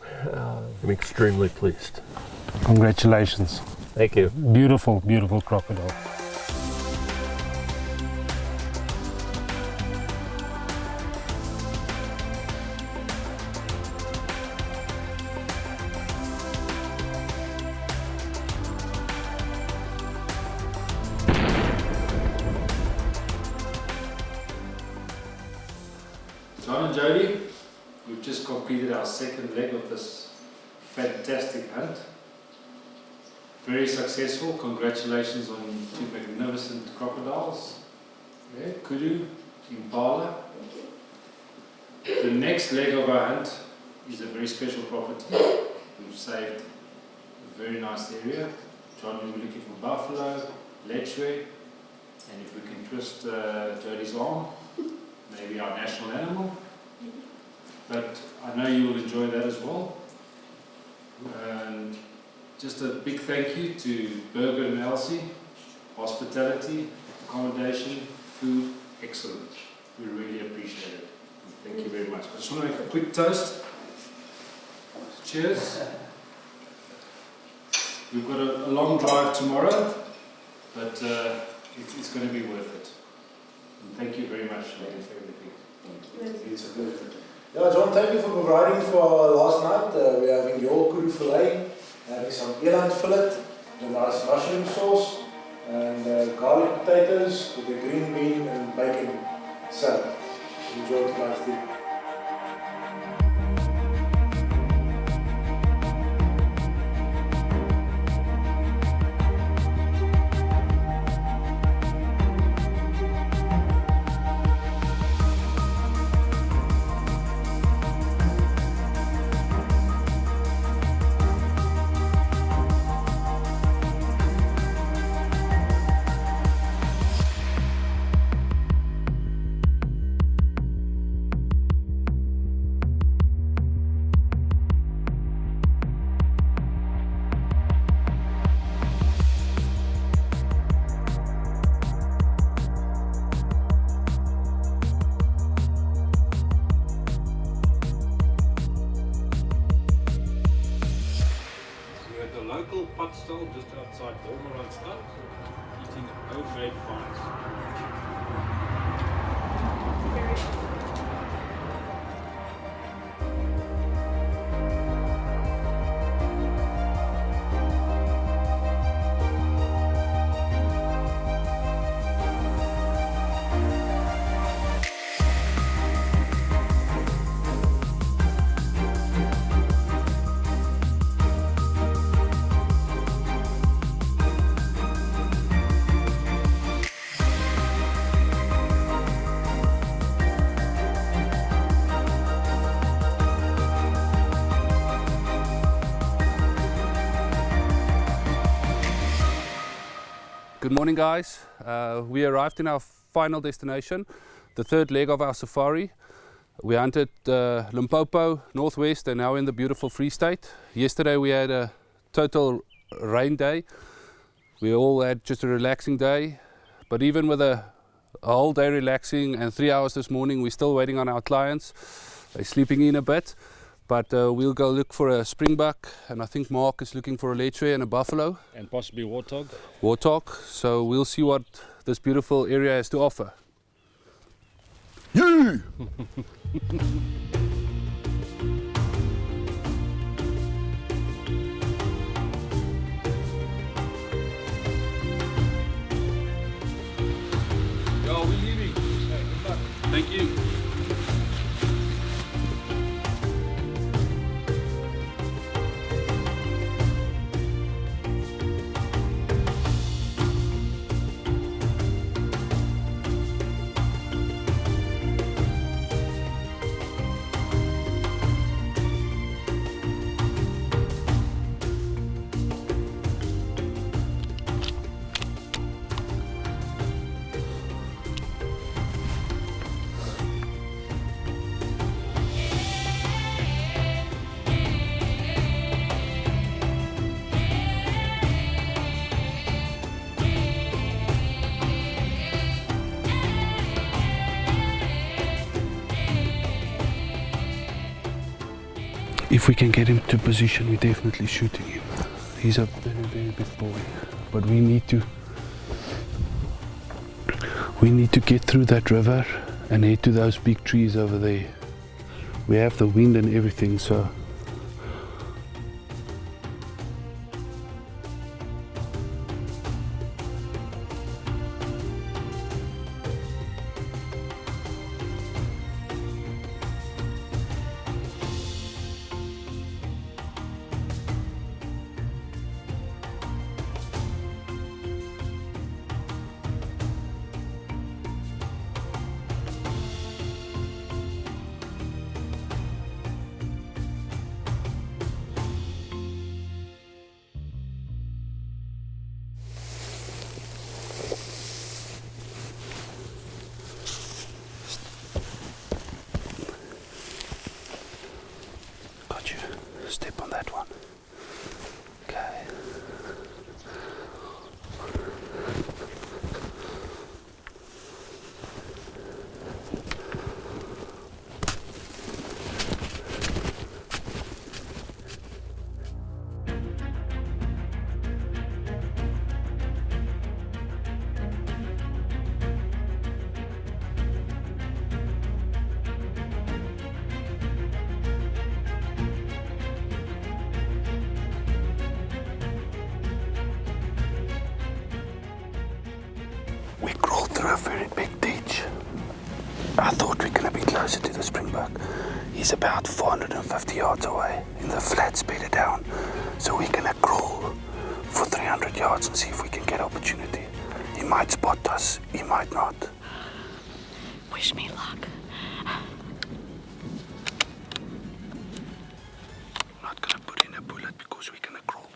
S4: I'm extremely pleased.
S12: Congratulations.
S4: Thank you.
S12: Beautiful, beautiful crocodile.
S1: John and Jody, we've just completed our second leg of this fantastic hunt. Very successful. Congratulations on two magnificent crocodiles. Yeah, Kudu, Impala. The next leg of our hunt is a very special property. We've saved a very nice area. John, we were looking for buffalo, Lechwe, and if we can twist Jody's arm, maybe our national animal. But I know you will enjoy that as well. And just a big thank you to Burger and Elsie. Hospitality, accommodation, food, excellent. We really appreciate it. Thank you very much. I just want to make a quick toast. Cheers. We've got a long drive tomorrow, but it's going to be worth it. And thank you very much for everything.
S10: It's a pleasure. Yeah, John, thank you for providing for last night. We're having your Kudu filet, having some eland fillet, the nice mushroom sauce, and garlic potatoes with the green bean and bacon salad. Enjoy tonight's dinner.
S1: Local pot stall just outside Dolmaronstad, eating homemade fines.
S9: Good morning, guys. We arrived in our final destination, the third leg of our safari. We hunted Limpopo, Northwest, and now in the beautiful Free State. Yesterday we had a total rain day. We all had just a relaxing day, but even with a whole day relaxing and 3 hours this morning, we're still waiting on our clients. They're sleeping in a bit, but we'll go look for a Springbuck, and I think Mark is looking for a Lechwe and a buffalo.
S1: And possibly warthog.
S9: Warthog, so we'll see what this beautiful area has to offer.
S13: Yeah!
S9: Yo, we're leaving. Good luck. Thank you.
S3: If we can get him to position, we're definitely shooting him. He's a very, very big boy, but we need to get through that river and head to those big trees over there. We have the wind and everything, so step on that one. Okay. very big teach. I thought we're going to be closer to the Springbuck. He's about 450 yards away in the flats better down. So we're going to crawl for 300 yards and see if we can get opportunity. He might spot us, he might not.
S2: Wish me luck.
S3: I'm not going to put in a bullet because we're going to crawl.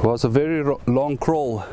S3: It was a very long crawl.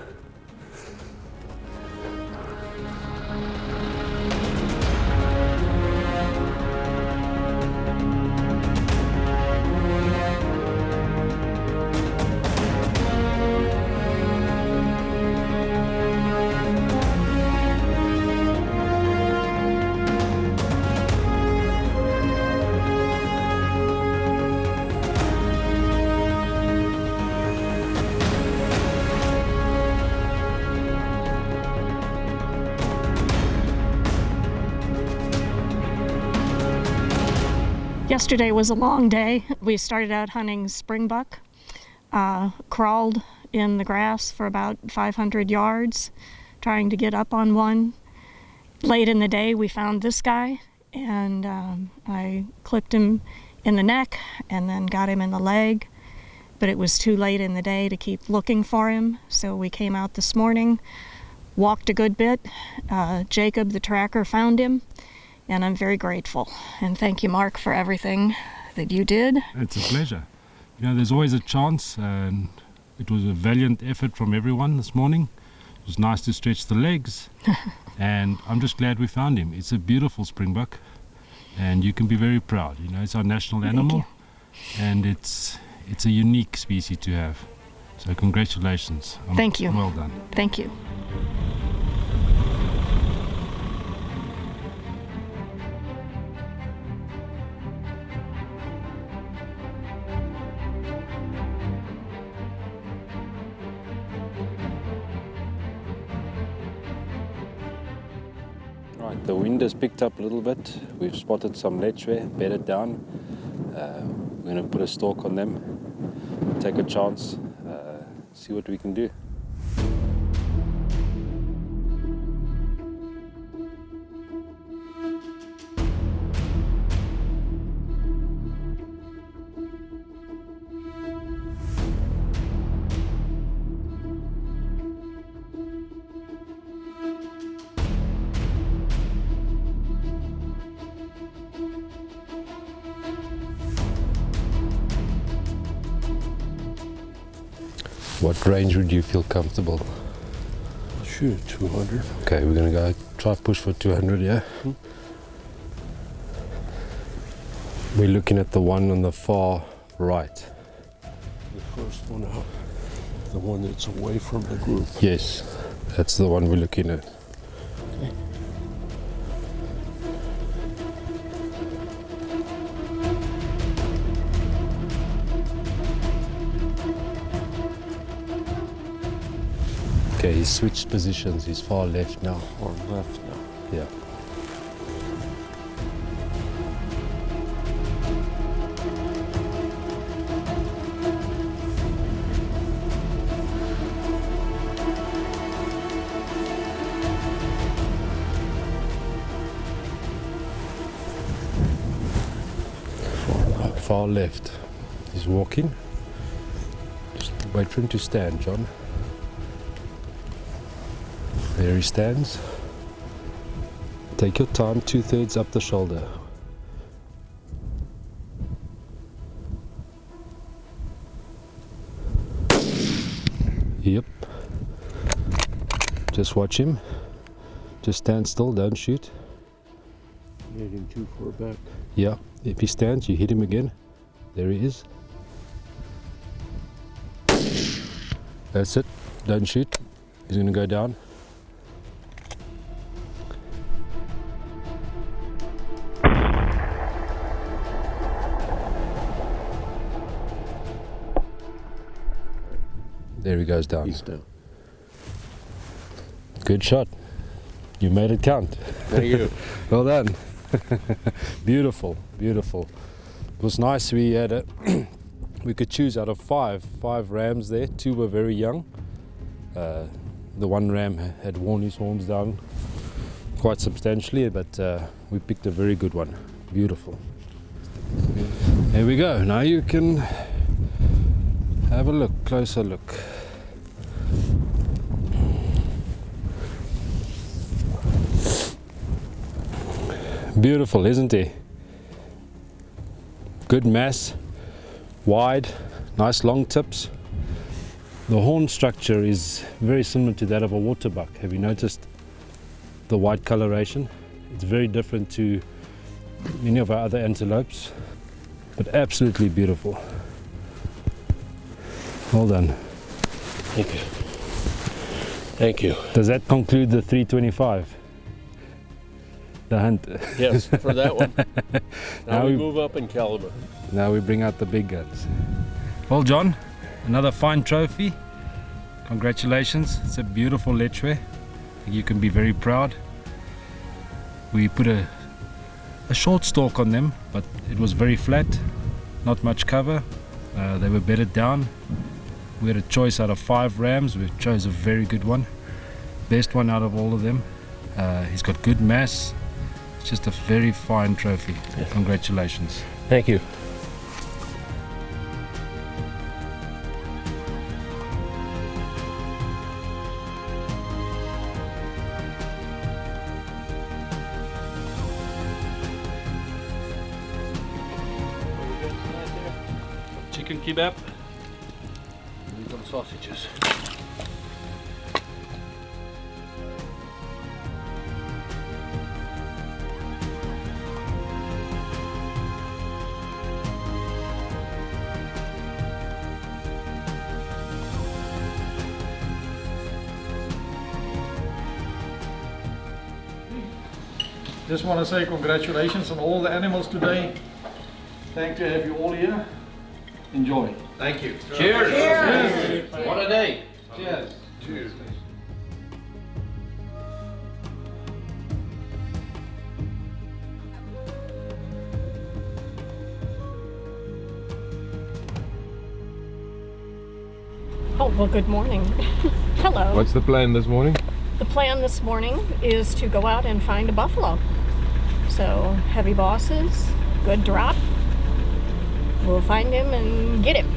S2: Yesterday was a long day. We started out hunting springbuck, crawled in the grass for about 500 yards, trying to get up on one. Late in the day, we found this guy, and I clipped him in the neck and then got him in the leg, but it was too late in the day to keep looking for him, so we came out this morning, walked a good bit. Jacob, the tracker, found him, and I'm very grateful. And thank you, Mark, for everything that you did.
S1: It's a pleasure. You know, there's always a chance, and it was a valiant effort from everyone this morning. It was nice to stretch the legs, and I'm just glad we found him. It's a beautiful springbuck, and you can be very proud. You know, it's our national animal, and it's a unique species to have. So congratulations.
S2: Thank you.
S1: Well done.
S2: Thank you.
S5: Right, the wind has picked up a little bit. We've spotted some Lechwe bedded down. We're going to put a stalk on them, take a chance, see what we can do.
S12: What range would you feel comfortable?
S13: Shoot, 200.
S12: Okay, we're gonna go try push for 200, yeah? We're looking at the one on the far right.
S13: The first one out. The one that's away from the group.
S12: Yes, that's the one we're looking at.
S13: Okay.
S12: Okay, he's switched positions. He's far left now.
S13: Far left now.
S12: Yeah. Far left. He's walking. Just wait for him to stand, John. There he stands. Take your time, 2/3 up the shoulder.
S1: Just watch him. Just stand still, don't shoot.
S4: Hit him too far back.
S1: Yeah, if he stands, you hit him again. There he is. That's it. Don't shoot. He's going to go down. There he goes down.
S4: He's down.
S1: Good shot. You made it count.
S4: Thank you.
S1: Well done. Beautiful, beautiful. It was nice. We had we could choose out of five rams there. 2 were very young. The one ram had worn his horns down quite substantially, but we picked a very good one. Beautiful. There we go. Now you can have a look, closer look. Beautiful, isn't he? Good mass, wide, nice long tips. The horn structure is very similar to that of a waterbuck. Have you noticed the white coloration? It's very different to many of our other antelopes, but absolutely beautiful. Well done.
S4: Thank you. Thank you.
S1: Does that conclude the 325? The hunt?
S4: Yes, for that one. Now
S1: Now
S4: we
S1: we-
S4: move up in caliber.
S1: Now we bring out the big guns. Well, John, another fine trophy. Congratulations. It's a beautiful Lechwe. You can be very proud. We put a short stalk on them, but it was very flat, not much cover. They were bedded down. We had a choice out of 5 rams. We chose a very good one. Best one out of all of them. He's got good mass. It's just a very fine trophy. Congratulations.
S4: Thank you.
S7: Chicken kebab. We've got sausages.
S15: Just want to say congratulations on all the animals today. Thank to have you all here. Enjoy.
S4: Thank you.
S15: Cheers.
S4: Cheers.
S15: Cheers.
S4: What a day.
S15: Cheers.
S4: Cheers.
S2: Oh, well, good morning. Hello.
S16: What's the plan this morning?
S2: The plan this morning is to go out and find a buffalo. So, heavy bosses, good drop. We'll find him and get him.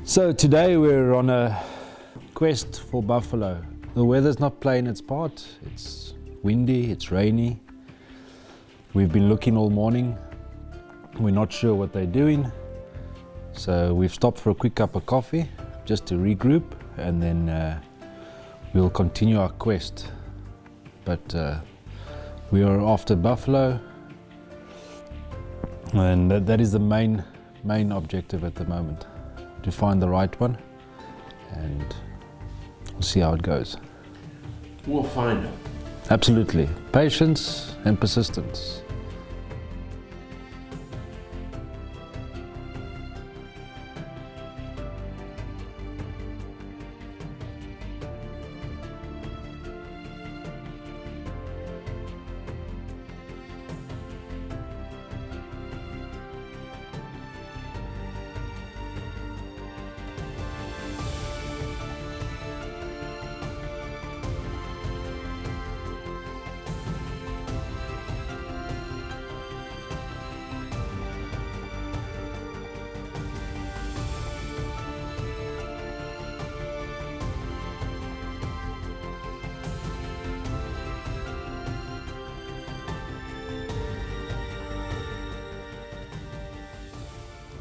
S1: So today we're on a quest for buffalo. The weather's not playing its part. It's windy, it's rainy. We've been looking all morning. We're not sure what they're doing. So we've stopped for a quick cup of coffee just to regroup, and then we'll continue our quest. But we are after buffalo, and that is the main objective at the moment. To find the right one, and we'll see how it goes.
S4: We'll find him.
S1: Absolutely. Patience and persistence.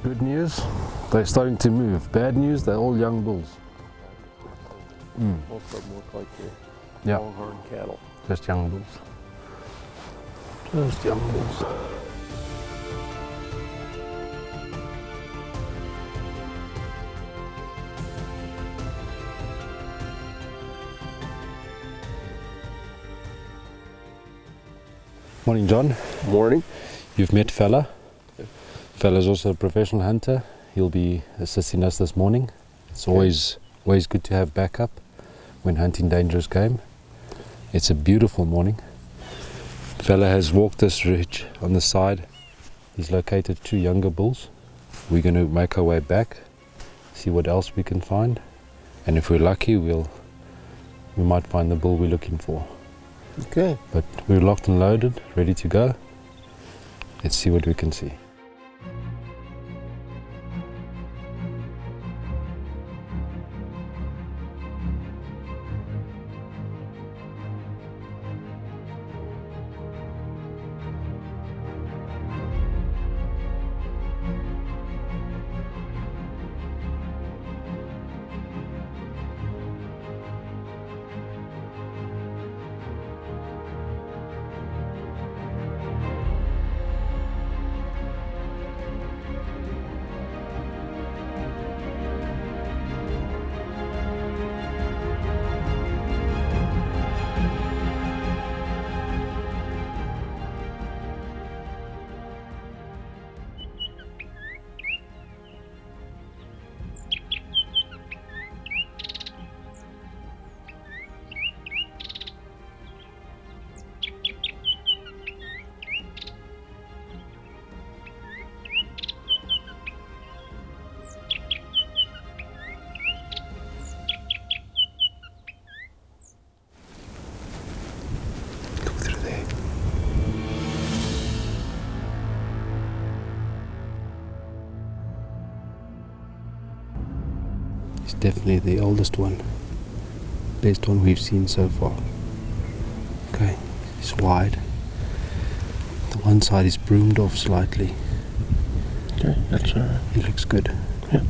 S1: Good news, they're starting to move. Bad news, they're all young bulls.
S6: Most of them look like they're longhorn cattle.
S1: Just young bulls. Just young bulls. Morning, John.
S6: Morning.
S1: You've met Fella. Fella's also a professional hunter. He'll be assisting us this morning. It's always good to have backup when hunting dangerous game. It's a beautiful morning. Fella has walked this ridge on the side. He's located 2 younger bulls. We're going to make our way back, see what else we can find, and if we're lucky, we might find the bull we're looking for.
S6: Okay.
S1: But we're locked and loaded, ready to go. Let's see what we can see. Definitely the oldest one, best one we've seen so far. Okay, it's wide. The one side is broomed off slightly.
S6: Okay, that's alright.
S1: It looks good.
S6: Yeah.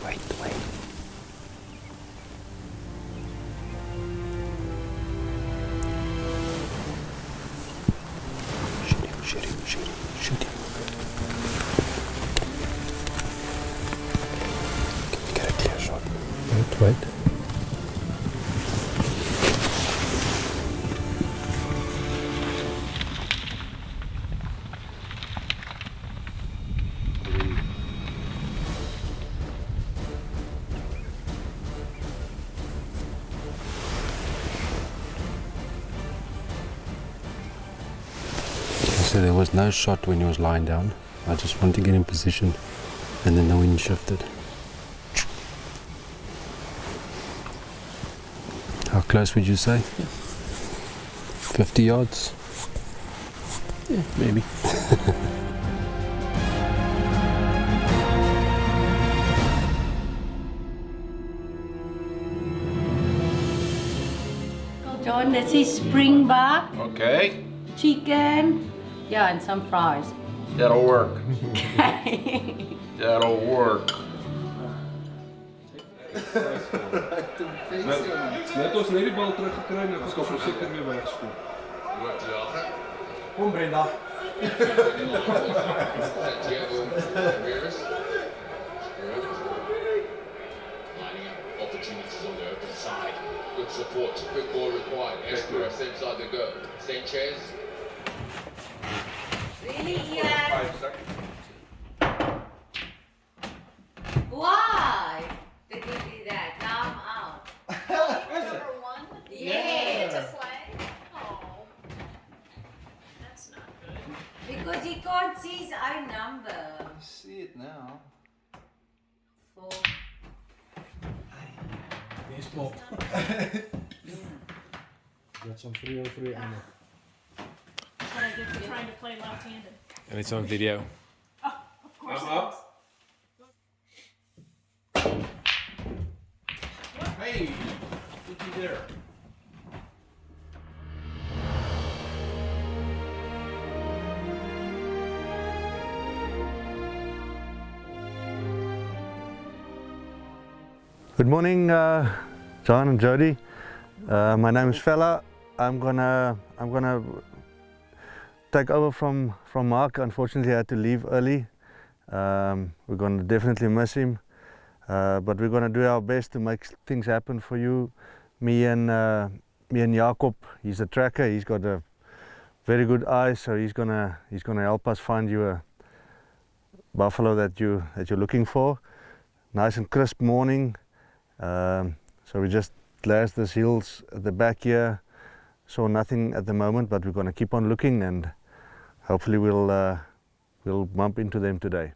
S1: Wait. Shoot him. Can you get a clear shot? Wait. So there was no shot when he was lying down. I just wanted to get in position and then the wind shifted. How close would you say? 50 yards?
S6: Yeah, maybe.
S16: John, this is Springbuck,
S7: Okay,
S16: chicken, yeah, and some fries.
S7: that'll work.
S16: Okay.
S7: That'll work.
S9: Net ons net die bal teruggekry en ek kan verseker weer wegskoor.
S15: Kom Brenda.
S17: Lining up opportunities on the open side. Good support, quick ball required. Esper, same side to go. Same chairs.
S16: Really, Ian? Why did you do that? Now I'm out.
S2: Number 1?
S16: Yeah.
S2: To play? Oh. That's not good.
S16: Because he can't see his own number.
S11: You see it now.
S16: 4.
S15: Baseball.
S11: Got some 303 ammo.
S2: That's what I did for trying to play left-handed.
S18: And it's on video.
S2: Oh, of course it is.
S4: Hey, looky there.
S18: Good morning, John and Jody. My name is Fella. I'm gonna take over from Mark. Unfortunately, I had to leave early. We're gonna definitely miss him, but we're gonna do our best to make things happen for you. Me and Jakob. He's a tracker. He's got a very good eye, so he's gonna help us find you a buffalo that you're looking for. Nice and crisp morning. So we just glassed these hills at the back here, saw nothing at the moment, but we're going to keep on looking and hopefully we'll bump into them today.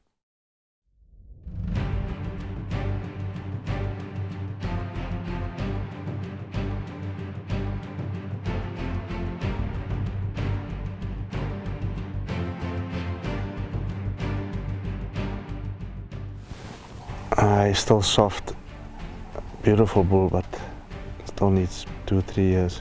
S18: He's still soft. Beautiful bull, but still needs 2-3 years.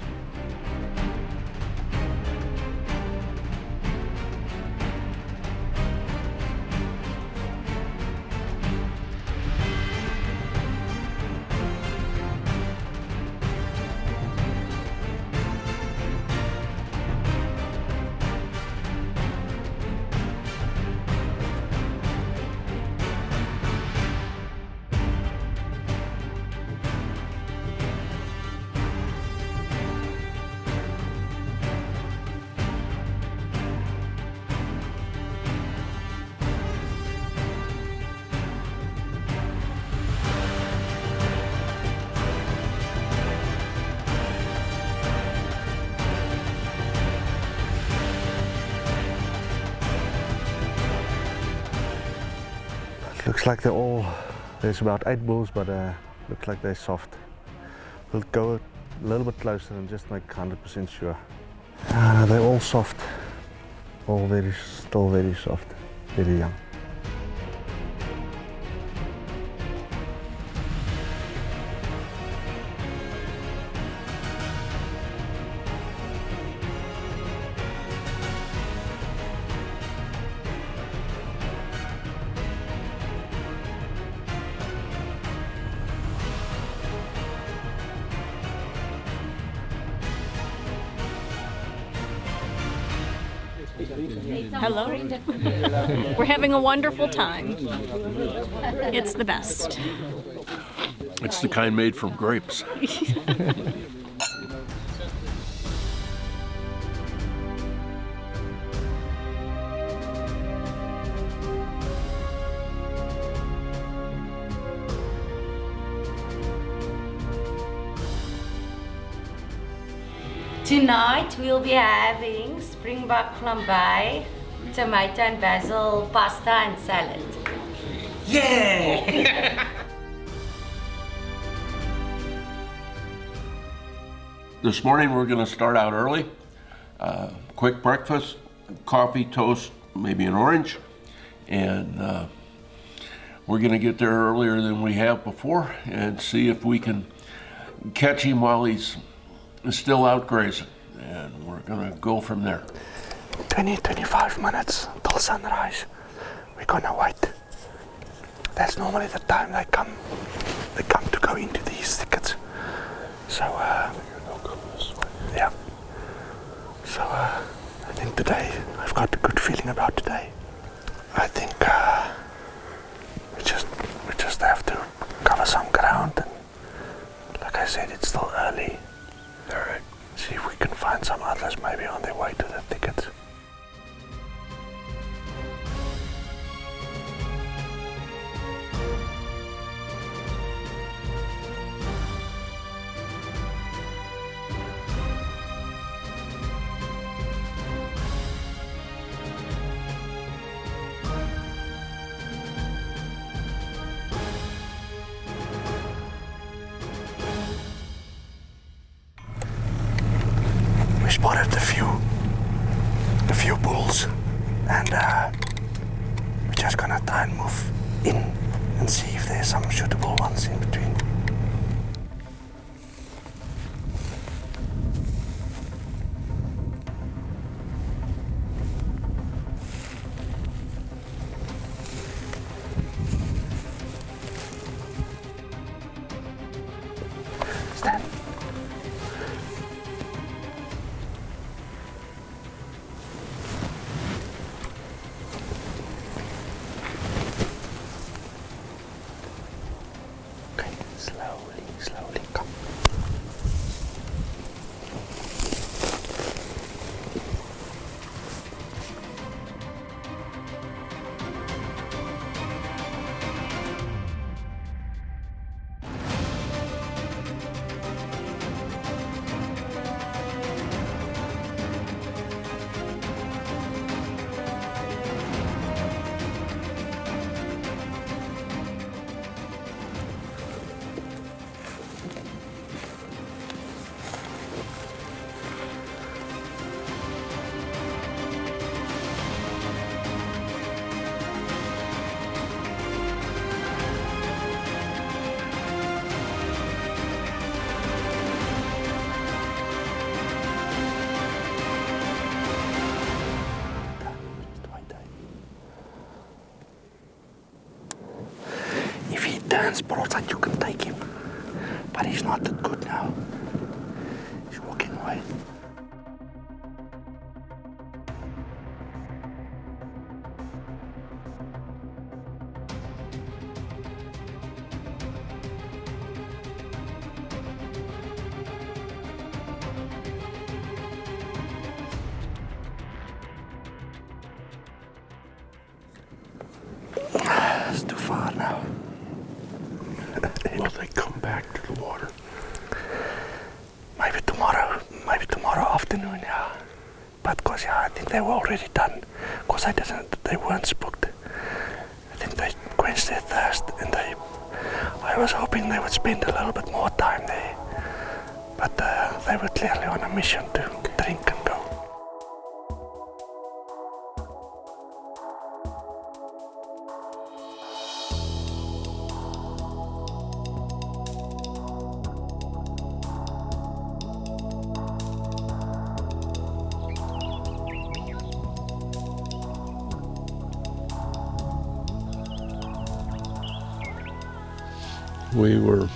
S18: Looks like there's about 8 bulls, but looks like they're soft. We'll go a little bit closer and just make 100% sure. They're all soft, all still very soft, very young.
S2: Hello. We're having a wonderful time. It's the best.
S4: It's the kind made from grapes.
S16: Tonight we'll be having Springbuck flambe, tomato and basil pasta and salad.
S4: Yeah! This morning we're going to start out early. Quick breakfast, coffee, toast, maybe an orange. And we're going to get there earlier than we have before and see if we can catch him while he's still out grazing. And we're going to go from there.
S3: 20-25 minutes till sunrise. We're gonna wait. That's normally the time they come to go into these thickets. So yeah. So I think today I've got a good feeling about today. I think we just have to cover some ground, and like I said, it's still early. All right. See if we can find some others maybe on their way to the thickets. Spotted a few bulls, and we're just gonna try and move in and see if there's some suitable ones in between.
S12: Stand. Okay, slowly, slowly, come. If he turns broadside, you can take him. But he's not that good now. He's walking away. It's too far now.
S6: Will they come back to the water?
S12: Maybe tomorrow afternoon, yeah. But cause I think they were already done. Cause they weren't spooked. I think they quenched their thirst, and I was hoping they would spend a little bit more time there. But they were clearly on a mission to drink and go.
S6: We were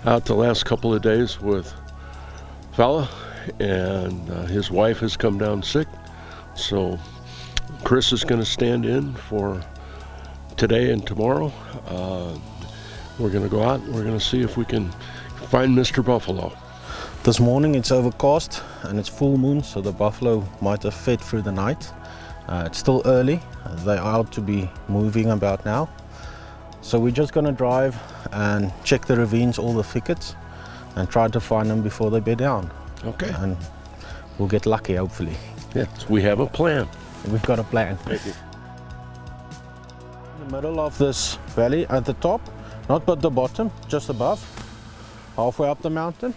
S6: out the last couple of days with fella, and his wife has come down sick, so Chris is going to stand in for today and tomorrow. We're going to go out and we're going to see if we can find Mr. Buffalo.
S19: This morning it's overcast and it's full moon, so the buffalo might have fed through the night. It's still early, they are out to be moving about now. So we're just going to drive and check the ravines, all the thickets, and try to find them before they bed down.
S6: Okay.
S19: And we'll get lucky, hopefully.
S6: Yes, we have a plan.
S19: We've got a plan.
S6: Thank you.
S19: In the middle of this valley, at the top, not at the bottom, just above, halfway up the mountain.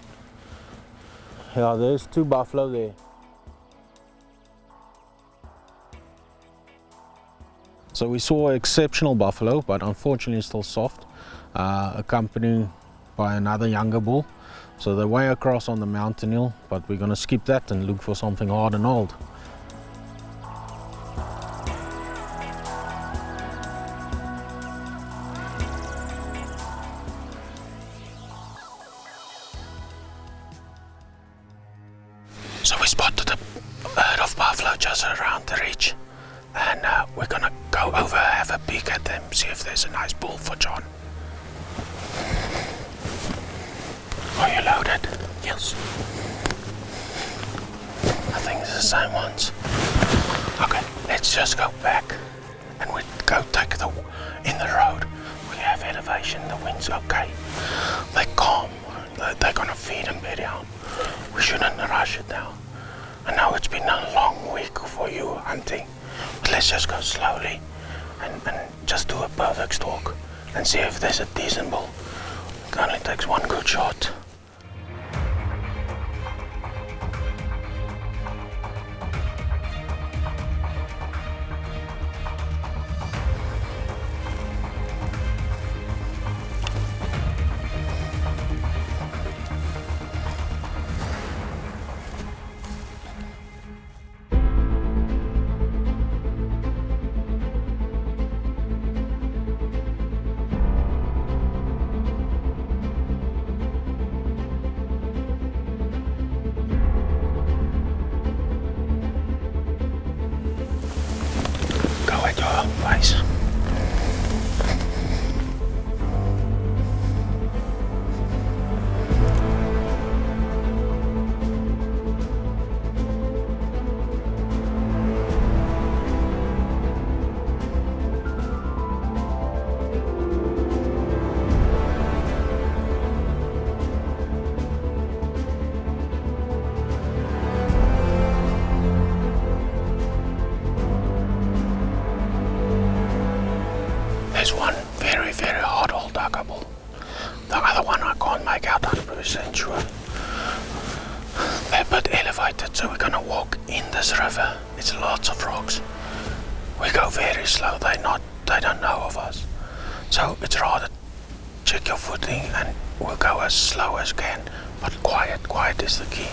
S19: Yeah, there's two buffalo there. So we saw an exceptional buffalo, but unfortunately still soft, accompanied by another younger bull. So they're way across on the mountain hill, but we're going to skip that and look for something hard and old.
S12: So we spotted a herd of buffalo just around the ridge, and we're gonna go over, have a peek at them, see if there's a nice bull for John. Are you loaded? Yes. I think it's the same ones. Okay, let's just go back and we go take in the road. We have elevation, the wind's okay. They're calm. They're gonna feed and bed down. We shouldn't rush it now. I know it's been a long week for you hunting, but let's just go slowly and just do a perfect stalk and see if there's a decent bull. It only takes one good shot. Lechwe. They're a bit elevated, so we're gonna walk in this river. It's lots of rocks. We go very slow. They don't know of us. So it's rather check your footing and we'll go as slow as can. But quiet is the key.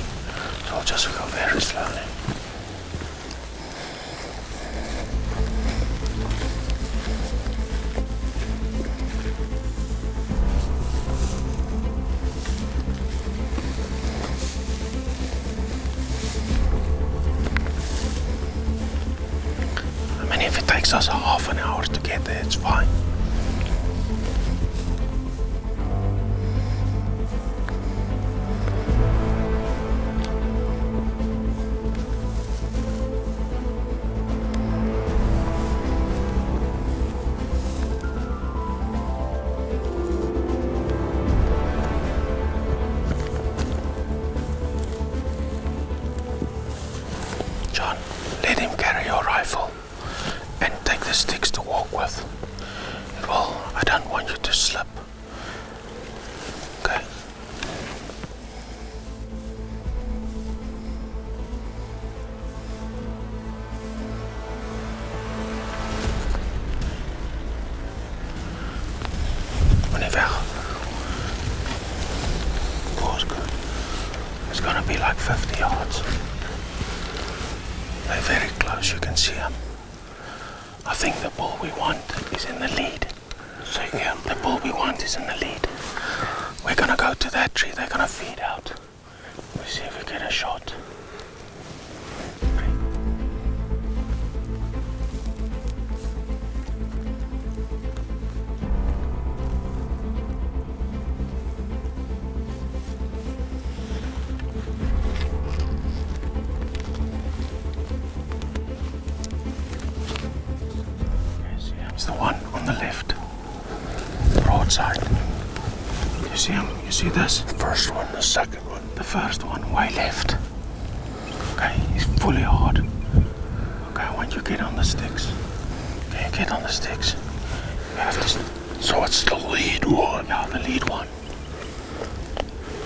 S12: So I'll just go very slowly. I mean, if it takes us half an hour to get there, it's fine. John, let him carry your rifle and take the sticks to walk with. Well, I don't want you to slip. Okay. Meneer weg. It's gonna be like 50 yards. They're very close, you can see them. I think the bull we want is in the lead. So yeah, the bull we want is in the lead. We're gonna go to that tree, they're gonna feed out. We'll see if we get a shot. It's the one on the left, broadside. You see him? You see this?
S6: The first one, the second one.
S12: The first one, way left. Okay, he's fully hard. Okay, I want you to get on the sticks. Okay, get on the sticks. You have to.
S6: So it's the lead one?
S12: Yeah, the lead one.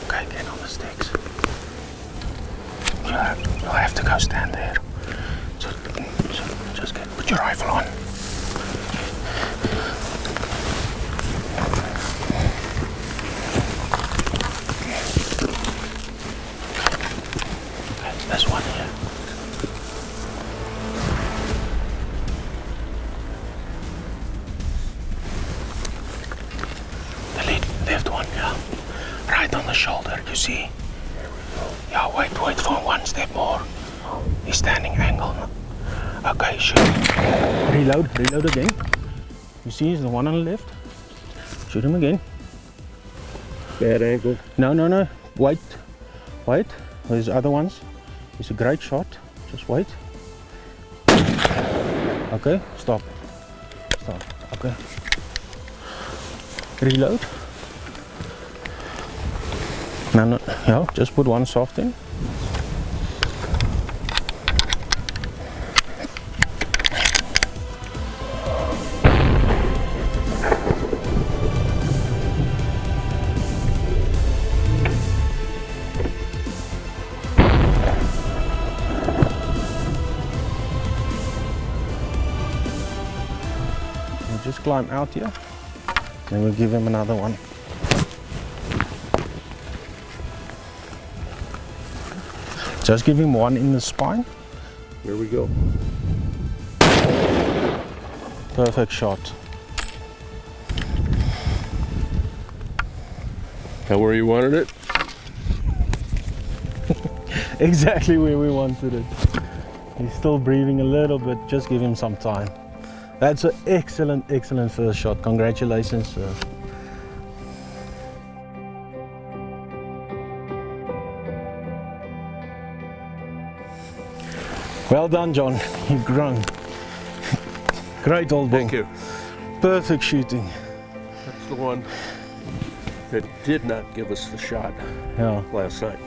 S12: Okay, get on the sticks. You'll have to go stand there. So just put your rifle on. There's one here. The left one, yeah. Right on the shoulder, you see? Yeah, wait for one step more. He's standing angle. Okay, shoot.
S19: Reload again. You see, he's the one on the left. Shoot him again.
S6: Bad angle.
S19: No. Wait. There's other ones. It's a great shot. Just wait. Okay, stop. Okay. Reload. No. Yeah, just put one soft in. Just climb out here, then we'll give him another one. Just give him one in the spine.
S6: Here we go.
S19: Perfect shot.
S6: Now where you wanted it?
S19: Exactly where we wanted it. He's still breathing a little bit, just give him some time. That's an excellent first shot. Congratulations, sir. Well done, John. You've grown. Great old bull.
S6: Thank you.
S19: Perfect shooting.
S6: That's the one that did not give us the shot last night.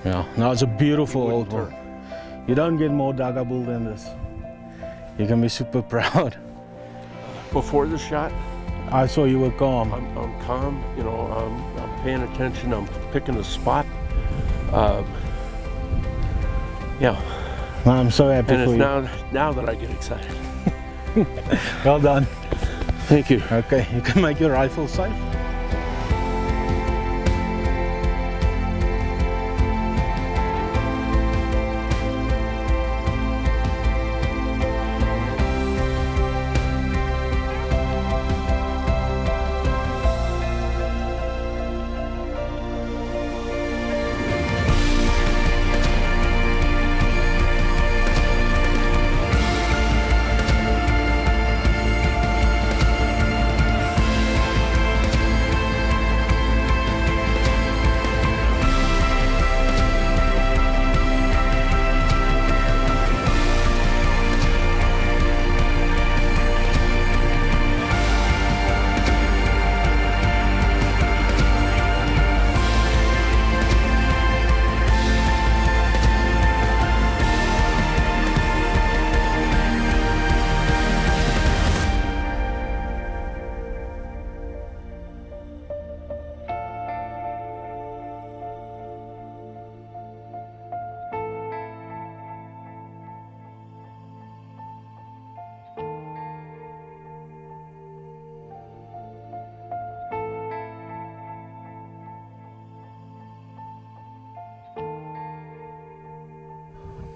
S19: Yeah, no, it's a beautiful old bull. You don't get more Dagga bull than this. You can be super proud.
S6: Before the shot,
S19: I saw you were calm.
S6: I'm calm, you know, I'm paying attention. I'm picking a spot. Yeah.
S19: I'm so happy
S6: and
S19: for
S6: it's
S19: you.
S6: now that I get excited.
S19: Well done.
S6: Thank you.
S19: Okay, you can make your rifle safe.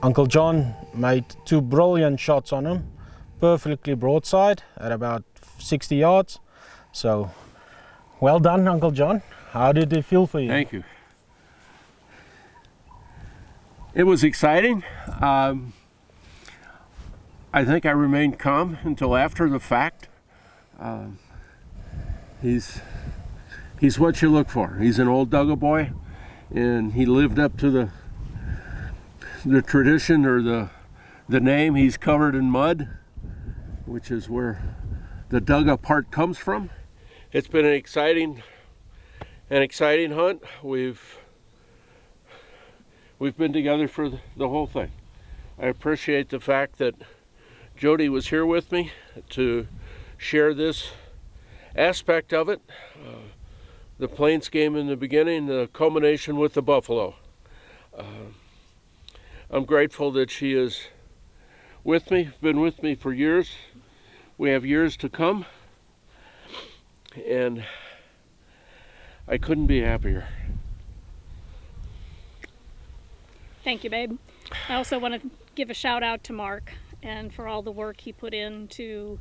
S19: Uncle John made 2 brilliant shots on him, perfectly broadside at about 60 yards. So, well done, Uncle John. How did it feel for you?
S6: Thank you. It was exciting. I think I remained calm until after the fact. He's what you look for. He's an old Dugga boy, and he lived up to the tradition or the name. He's covered in mud, which is where the Dugga part comes from. It's been an exciting hunt. We've been together for the whole thing. I appreciate the fact that Jody was here with me to share this aspect of it. The Plains game in the beginning, the culmination with the buffalo. I'm grateful that she is with me, been with me for years. We have years to come, and I couldn't be happier.
S2: Thank you, babe. I also want to give a shout out to Mark and for all the work he put into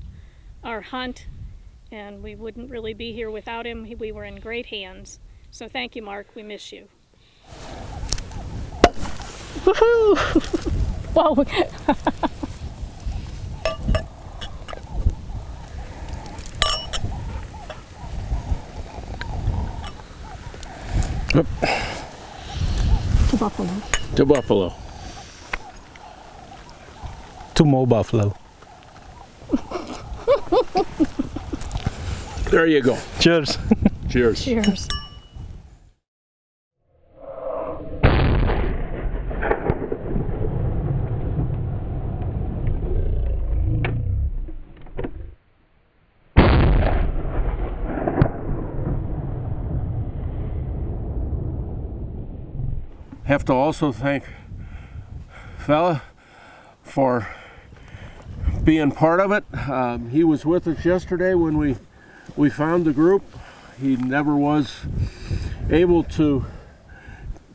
S2: our hunt, and we wouldn't really be here without him. We were in great hands. So thank you, Mark. We miss you. Woohoo! Wow. To buffalo.
S6: To buffalo.
S19: 2 more buffalo.
S6: There you go.
S19: Cheers.
S6: Cheers.
S2: Cheers.
S6: Have to also thank fella for being part of it. He was with us yesterday when we found the group. He never was able to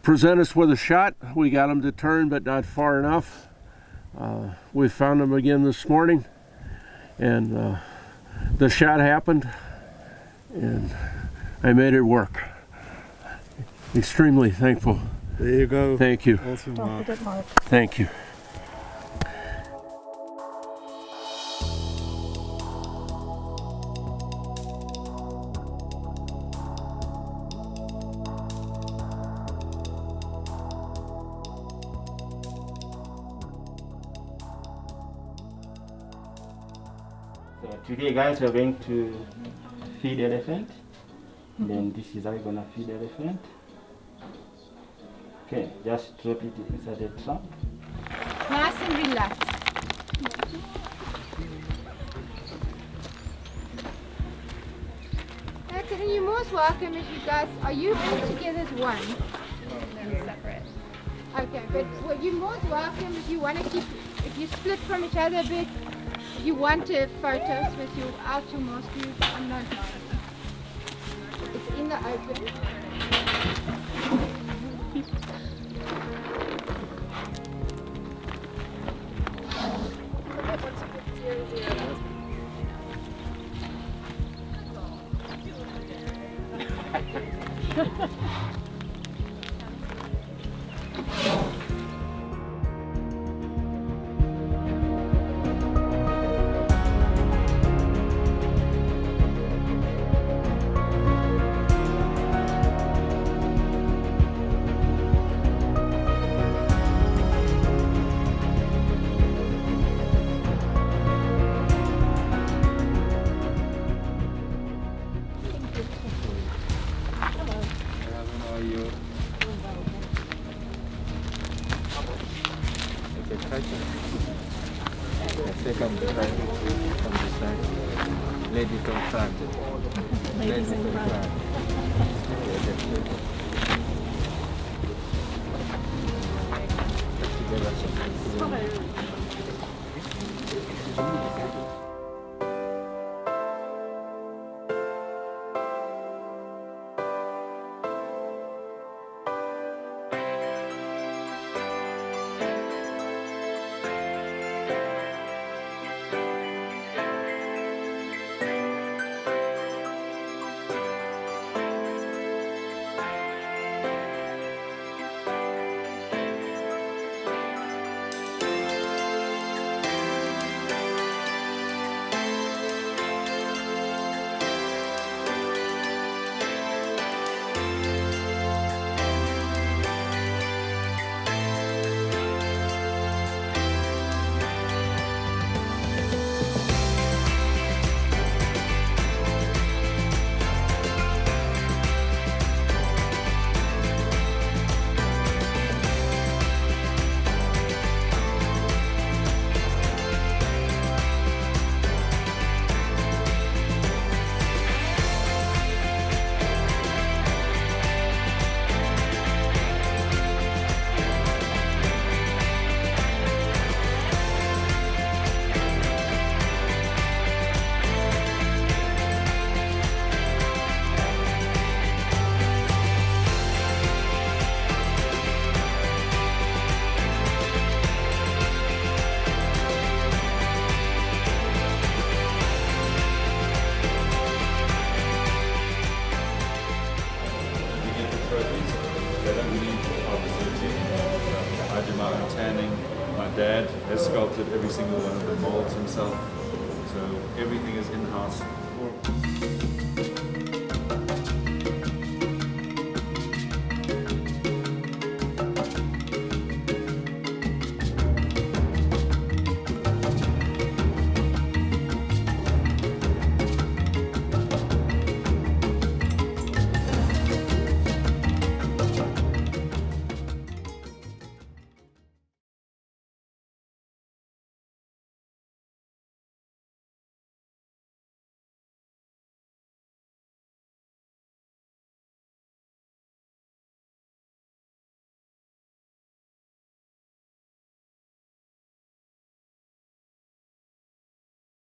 S6: present us with a shot. We got him to turn, but not far enough. We found him again this morning, and the shot happened, and I made it work. Extremely thankful.
S18: There you go.
S6: Thank you.
S18: Awesome,
S2: Don't
S18: Mark.
S2: forget Mark.
S6: Thank you.
S20: So today, guys, we're going to feed elephant. Then this is how we're gonna feed elephant. Okay, just drop it inside the trunk.
S21: Nice and relax. Can you more most welcome if you guys, are you all together as one? No, separate. Okay, but well, you're most welcome if you want to keep, if you split from each other a bit, if you want to photos with your outer mask, I'm not. It's in the open.
S8: Ladies in front.
S2: Ladies in front.
S22: My dad has sculpted every single one of the molds himself, so everything is in-house.